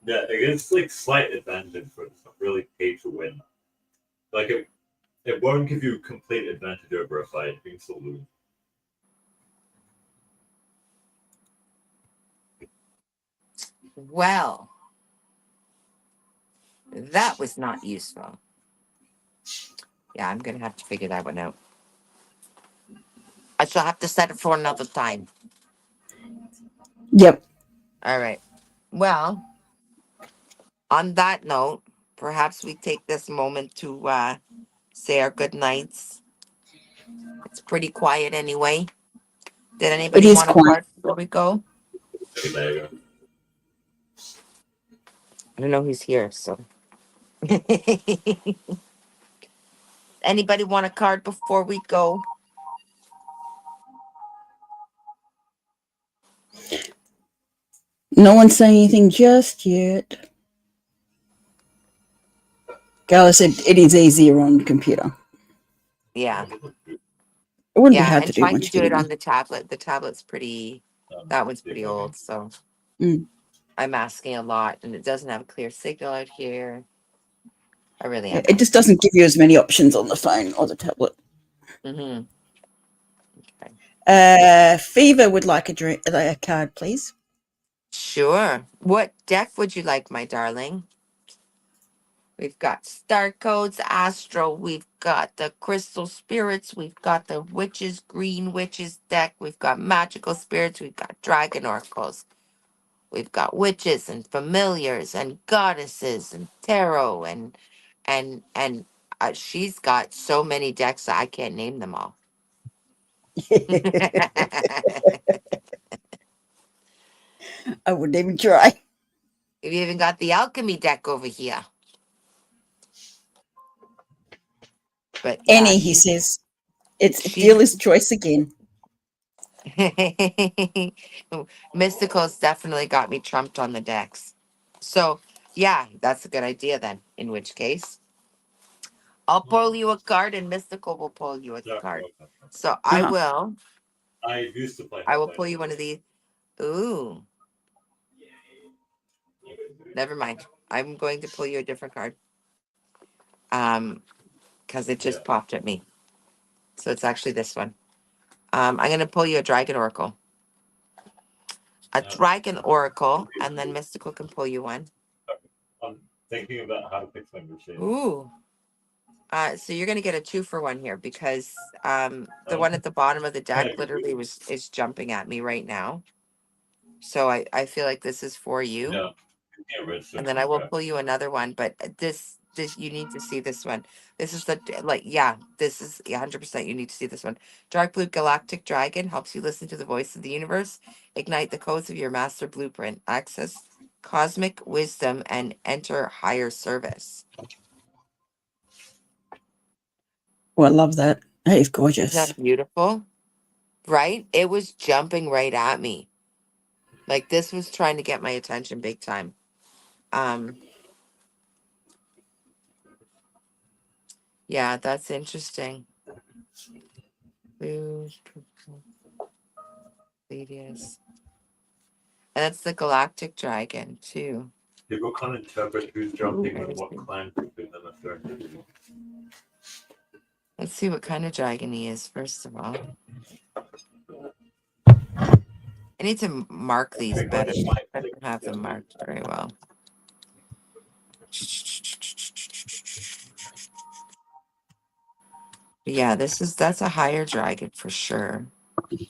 Yeah, it's like slight advantage for really pay to win. Like it won't give you complete advantage over a fight. You can still lose. Well, that was not useful. Yeah, I'm gonna have to figure that one out. I shall have to set it for another time. Yep. All right. Well, on that note, perhaps we take this moment to say our good nights. It's pretty quiet anyway. Did It anybody is want a quiet. card before we go? Okay, there you go. I don't know who's here, so. Anybody want a card before we go? No one's saying anything just yet. Gala said it is easier on computer. Yeah. It wouldn't be Yeah, hard to and do trying to once do you get it in on there. the tablet. The tablet's pretty, that one's See if pretty I old, can- so Mm. I'm asking a lot, and it doesn't have a clear signal out here. I really Yeah, am it just asking. doesn't give you as many options on the phone or the tablet. Mm-hmm. Fever would like a card, please. Sure. What deck would you like, my darling? We've got Star Codes, Astro. We've got the Crystal Spirits. We've got the Witches, Green Witches deck. We've got Magical Spirits. We've got Dragon Oracles. We've got witches and familiars and goddesses and tarot and she's got so many decks that I can't name them all. I wouldn't even try. We've even got the alchemy deck over here. But yeah, He says. It's she's dealer's choice again. Mystical's definitely got me trumped on the decks. So yeah, that's a good idea then. In which case, I'll pull you a card and Mystical will pull you a Yeah, card. okay. So I used to play. I will pull you one of these. Ooh, never mind. I'm going to pull you a different card. Because it just Yeah. popped at me. So it's actually this one. I'm going to pull you a Dragon Oracle. A Dragon Oracle, and then Mystical can pull you one. I'm thinking about how to fix my machine. Ooh. So you're going to get a 2-for-1 here because the one at the bottom of the deck literally is jumping at me right now. So I feel like this is for you. Yeah. And then I will pull you another one, but this you need to see this one. This is the this is 100%. You need to see this one. Dark Blue Galactic Dragon helps you listen to the voice of the universe, ignite the codes of your master blueprint, access cosmic wisdom, and enter higher service. Oh, I love that. That is Isn't gorgeous. that beautiful? Right? It was jumping right at me. Like this was trying to get my attention big time. Yeah, that's interesting. Blue, purple, Pleiades. And that's the Galactic Dragon, too. People can't interpret who's jumping Ooh, and what clan grouping them if they're new. Let's see what kind of dragon he is, first of all. I need to mark these better. I don't have them marked very well. Yeah, that's a higher dragon for sure.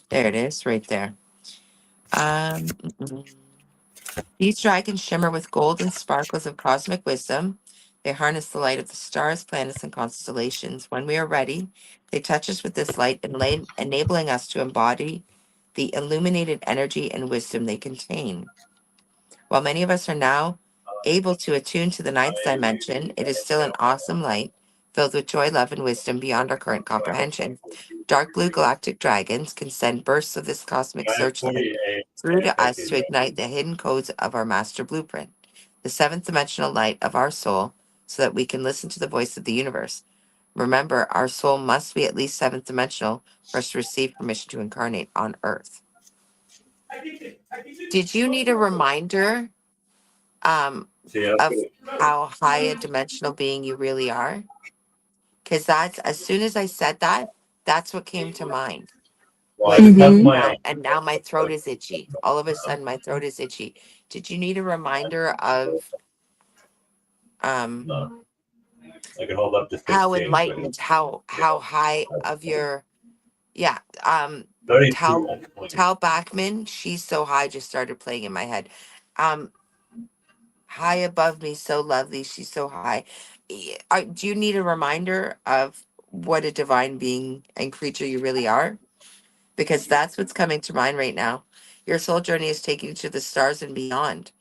There it is, right there. Mm, mm. These dragons shimmer with golden sparkles of cosmic wisdom. They harness the light of the stars, planets, and constellations. When we are ready, they touch us with this light, enabling us to embody the illuminated energy and wisdom they contain. While many of us are now able to attune to the ninth dimension, it is still an awesome light filled with joy, love, and wisdom beyond our current comprehension. Dark blue galactic dragons can send bursts of this cosmic searchlight through to us to ignite the hidden codes of our master blueprint, the seventh dimensional light of our soul, so that we can listen to the voice of the universe. Remember, our soul must be at least seventh dimensional for us to receive permission to incarnate on Earth. Did you need a reminder of how high a dimensional being you really are? Because that's as soon as I said that, that's what came to mind. Well, Was that's Mhm. my and now my throat is itchy. All of a sudden, my throat is itchy. Did you need a reminder of um no. I can hold up this how 16. enlightened, how high of your yeah 32 Tal and 20. Tal Bachman? She's so high just started playing in my head. Um, high above me, so lovely. She's so high. Do you need a reminder of what a divine being and creature you really are? Because that's what's coming to mind right now. Your soul journey is taking you to the stars and beyond.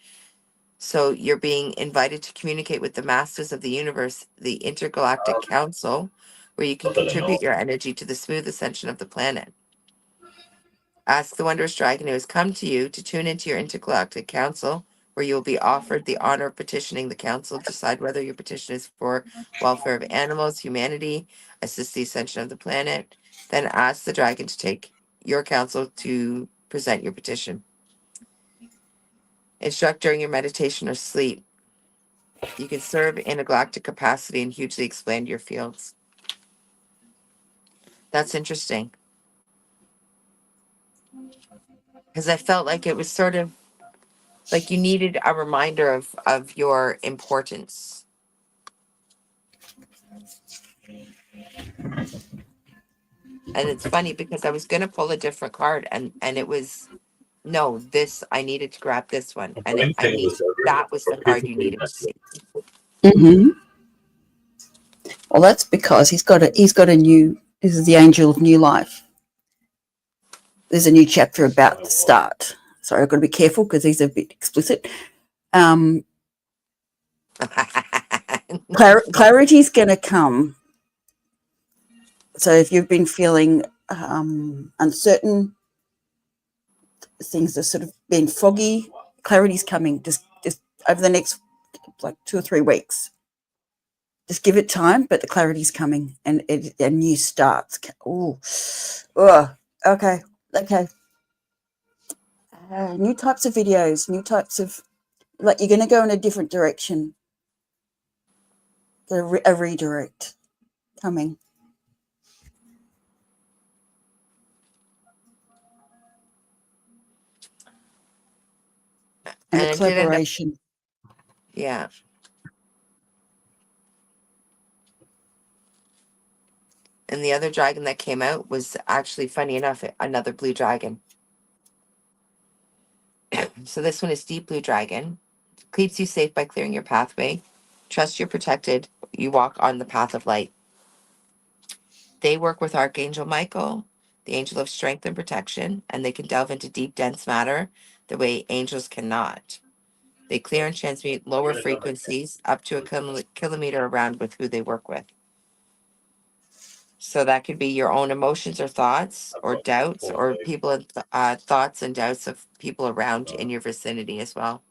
So you're being invited to communicate with the masters of the universe, the intergalactic council, where you can Not that I know. contribute your energy to the smooth ascension of the planet. Ask the wondrous dragon who has come to you to tune into your intergalactic council, where you will be offered the honor of petitioning the council to decide whether your petition is for welfare of animals, humanity, assist the ascension of the planet. Then ask the dragon to take your counsel to present your petition. Instruct during your meditation or sleep. You can serve in a galactic capacity and hugely expand your fields. That's interesting because I felt like it was sort of like you needed a reminder of your importance. And it's funny because I was gonna pull a different card, and it was no, this I needed to grab this one, and I'm I taking need this over that was for the card people you who needed to mess see. with Mhm. Well, that's because he's got a new. This is the angel of new life. There's a new chapter about to start. Sorry, I've got to be careful because he's a bit explicit. Um, clarity's going to come. So if you've been feeling uncertain, things are sort of been foggy, clarity's coming. Just over the next like 2 or 3 weeks. Just give it time, but the clarity's coming, and a new starts. Oh, okay, okay. New types of videos, new types of like you're going to go in a different direction. A redirect coming, and a And it did end up, collaboration. yeah. And the other dragon that came out was actually, funny enough, another blue dragon. So this one is deep blue dragon. Keeps you safe by clearing your pathway. Trust you're protected. You walk on the path of light. They work with Archangel Michael, the angel of strength and protection, and they can delve into deep, dense matter the way angels cannot. They clear and transmute lower frequencies up to a kilometer around with who they work with. So that could be your own emotions or thoughts or doubts or people thoughts and doubts of people around in your vicinity as well.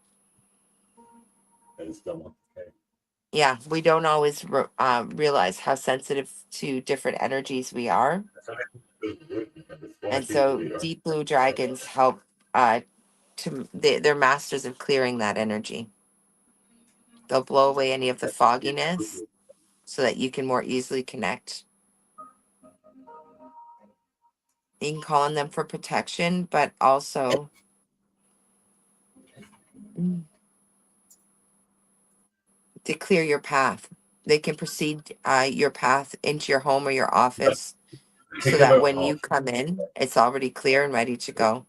I just don't want to. Yeah, we don't always realize how sensitive to different energies we are. And so deep blue dragons help they're masters of clearing that energy. They'll blow away any of the fogginess so that you can more easily connect. You can call on them for protection, but also to clear your path. They can proceed your path into your home or your office, Kick so them that out when you off. come in, it's already clear and ready to go.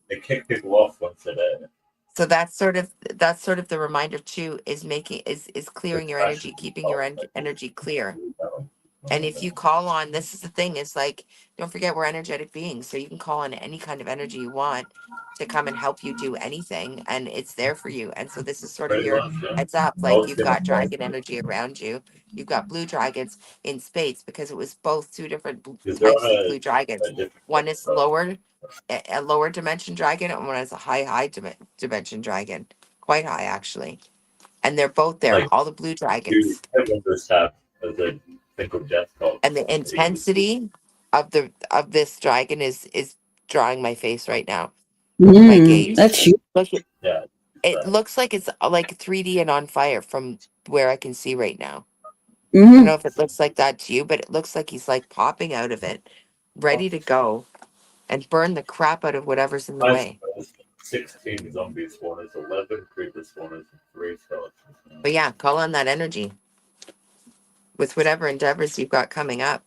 They kick people off once they're there. So that's sort of the reminder too, is making is clearing your energy, keeping your energy clear. And if you call on, this is the thing, is like, don't forget we're energetic beings, so you can call on any kind of energy you want to come and help you do anything, and it's there for you. And so this is sort of Pretty your much, yeah. heads up, I like was you've gonna got dragon energy around you, you've got blue dragons in spades, because it was both two different because they're types on of blue dragons. a different One is lower, a lower dimension dragon, and one is a high dimension dragon, quite high actually. And they're both there, like all the blue you dragons. everyone just have as a think of death cult. And the intensity of this dragon is drawing my face right now, my gaze. That's you. Look, Yeah. it looks like it's like 3D and on fire from where I can see right now. I don't Mm-hmm. know if it looks like that to you, but it looks like he's like popping out of it, ready to go and burn the crap out of whatever's in the way. 16 zombie spawners, 11 creeper spawners, and 3 skeletons. But yeah, call on that energy with whatever endeavors you've got coming up.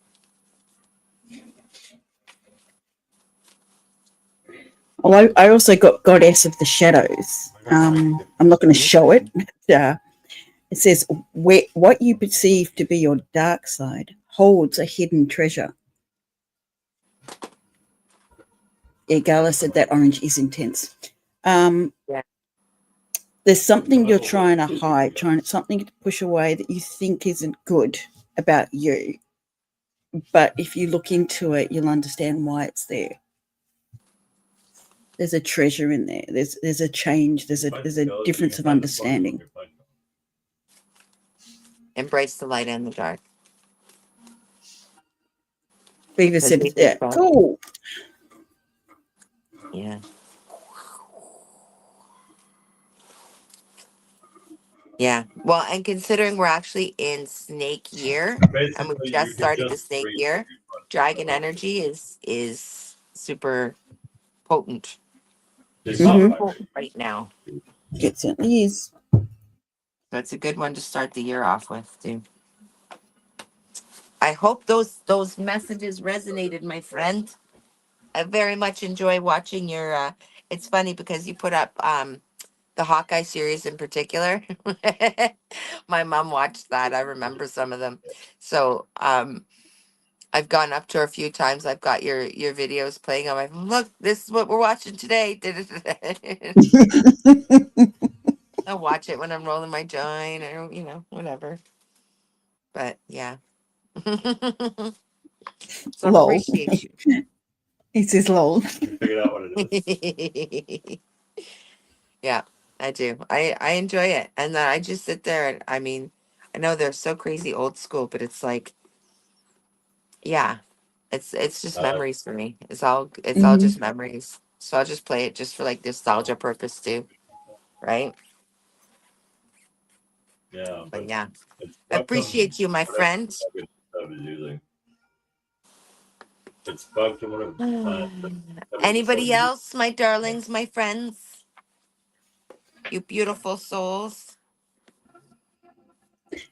Well, I also got Goddess of the Shadows. I'm not going to show it. But, it says, what you perceive to be your dark side holds a hidden treasure. Yeah, Gala said that orange is intense. Yeah. There's something you're trying to hide, something to push away that you think isn't good about you. But if you look into it, you'll understand why it's there. There's a treasure in there. There's a change. There's a difference of understanding. Embrace the light and the dark. Beaver said, yeah, cool. Yeah. Yeah. Well, and considering we're actually in snake year and we've just started the snake year, dragon energy is super potent. Mhm. Potent right now. It certainly is. That's a good one to start the year off with, too. I hope those messages resonated, my friend. I very much enjoy watching your it's funny because you put up the Hawkeye series in particular. My mom watched that. I remember some of them. So I've gone up to her a few times. I've got your videos playing on my phone. Look, this is what we're watching today. I'll watch it when I'm rolling my joint or whatever. But yeah. So Lol. appreciate you. He says lol. You figured out what it is. Yeah, I do. I enjoy it. And then I just sit there and I mean, I know they're so crazy old school, but it's like, yeah, it's just memories for me. It's all Mhm. just memories. So I'll just play it just for like nostalgia purpose too, right? Yeah, But but yeah, it's I appreciate you, my whatever friend. I was using. It's bugged to one of the Anybody else, my darlings, my friends, you beautiful souls?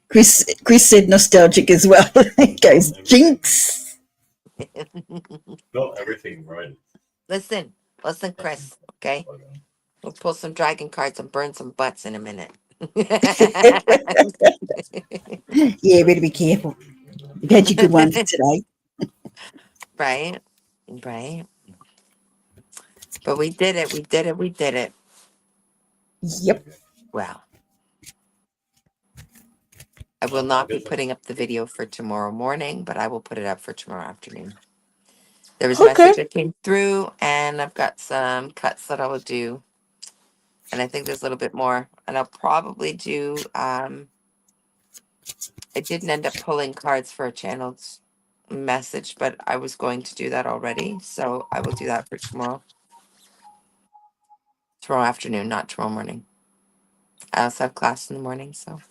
Chris said nostalgic as well. He goes, jinx. Got everything right. Listen, Chris. Okay, we'll pull some dragon cards and burn some butts in a minute. Yeah, better be careful. You've had your good ones today. Right, right. But we did it. We did it. We did it. Yep. Well, I will not be putting up the video for tomorrow morning, but I will put it up for tomorrow afternoon. There was a Okay. message that came through, and I've got some cuts that I will do. And I think there's a little bit more. And I'll probably do I didn't end up pulling cards for a channeled message, but I was going to do that already. So I will do that for tomorrow. Tomorrow afternoon, not tomorrow morning. I also have class in the morning, so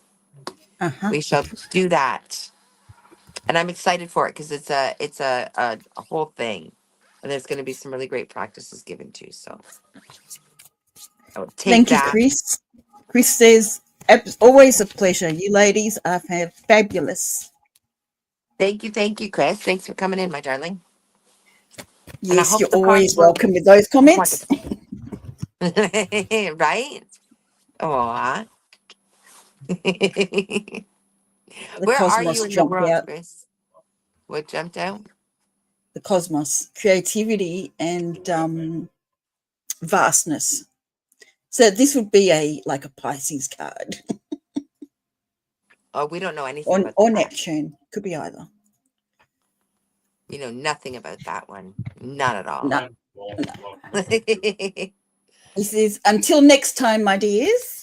Uh-huh. we shall do that. And I'm excited for it because it's a whole thing. And there's going to be some really great practices given too. So I will take Thank you, that. Chris. Chris says, Always a pleasure. You ladies are fabulous. Thank you, Chris. Thanks for coming in, my darling. And I Yes, hope you're the cards always were welcome with those comments. wonderful. Right? Aw. The Where are you cosmos in the jumped world, out. Chris? What jumped out? The cosmos, creativity, and vastness. So this would be like a Pisces card, Oh, we don't know anything about or that. Neptune. Could be either. You know nothing about that one. Not at all. No. Mhm. He says, until next time, my dears.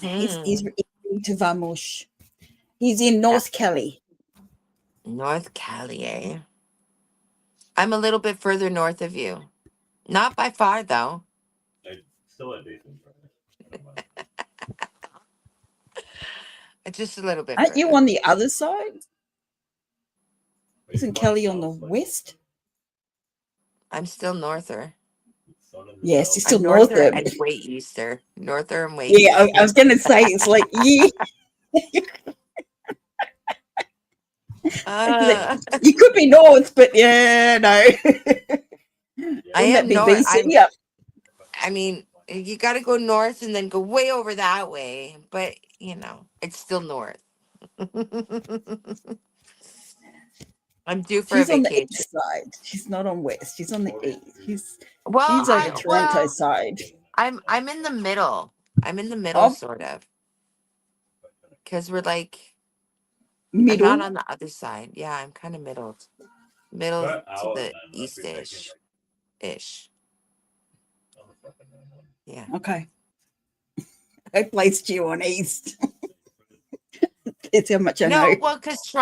He's to Vamush. He's in Yeah. North Cali. North Cali, eh? I'm a little bit further north of you. Not by far, though. Still a decent price. Just a little bit Aren't you further. on the other side? Isn't Kelly on the west? I'm still norther. Yes, you're I'm still north norther there. and way easter. Norther and way Yeah, I easter. was going to say, it's like, yeah, Uh, you could be north, but yeah, no. I Wouldn't that am be north. BC? Yeah. I mean, you got to go north and then go way over that way. But, it's still north. I'm due for a She's on the vacation. east side. She's not on west. She's on the east. Well, She's over Toronto side. I'm in the middle. I'm in the middle, Oh, sort of, because we're like, I'm not middle. on the other side. Yeah, I'm kind of middle to the ish. Yeah. Okay. I placed you on east. It's how much I know. No, well, because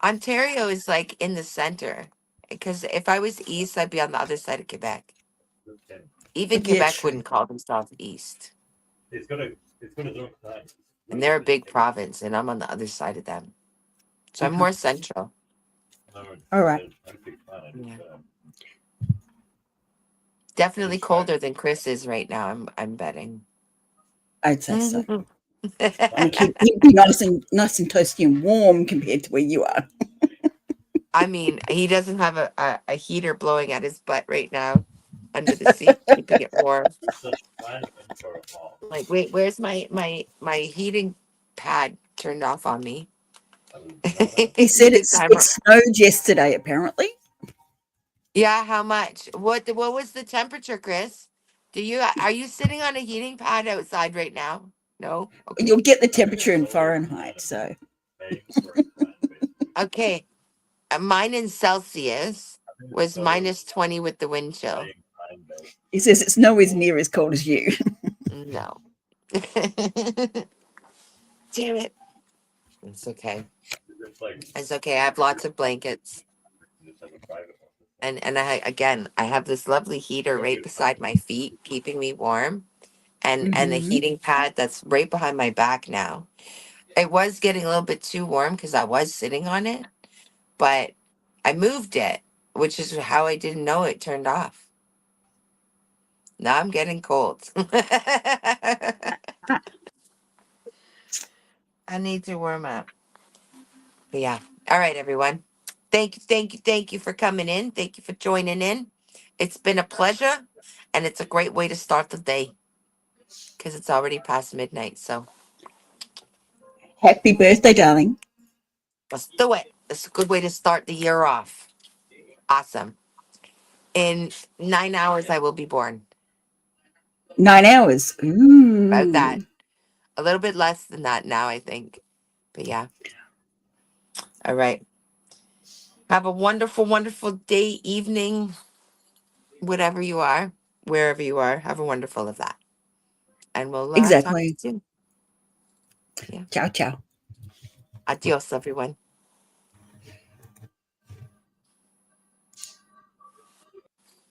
Ontario is like in the center. Because if I was east, I'd be on the other side of Quebec. Even Yeah, Quebec true. wouldn't call themselves east. It's gonna do it. And they're a big province, and I'm on the other side of them. So I'm Uh-huh. more central. All right. Yeah. Definitely colder than Chris is right now, I'm betting. I'd say so. I And he'd be nice and toasty and warm compared to where you are. mean, he doesn't have a heater blowing at his butt right now under the seat, keeping it warm. Like, wait, where's my heating pad turned off on me? He said Heating it timer. snowed yesterday, apparently. Yeah, how much? What was the temperature, Chris? Are you sitting on a heating pad outside right now? No? Okay. You'll get the temperature in Fahrenheit. So Okay. Mine in Celsius was minus 20 with the wind chill. he says it's nowhere near as cold as you. No. Damn it. It's okay. It's okay. I have lots of blankets. And I have this lovely heater right beside my feet, keeping me warm. And a Mhm. heating pad that's right behind my back now. It was getting a little bit too warm because I was sitting on it, but I moved it, which is how I didn't know it turned off. Now I'm getting cold. I need to warm up. But yeah. All right, everyone. Thank you for coming in. Thank you for joining in. It's been a pleasure, and it's a great way to start the day because it's already past midnight. So Happy birthday, darling. let's do it. It's a good way to start the year off. Awesome. In 9 hours, I will be born. 9 hours. Ooh. About that. A little bit less than that now, I think. But yeah. All right. Have a wonderful, wonderful day, evening, whatever you are, wherever you are. Have a wonderful of that. And we'll talk to you Exactly. soon. Yeah. Ciao, ciao. Adios, everyone.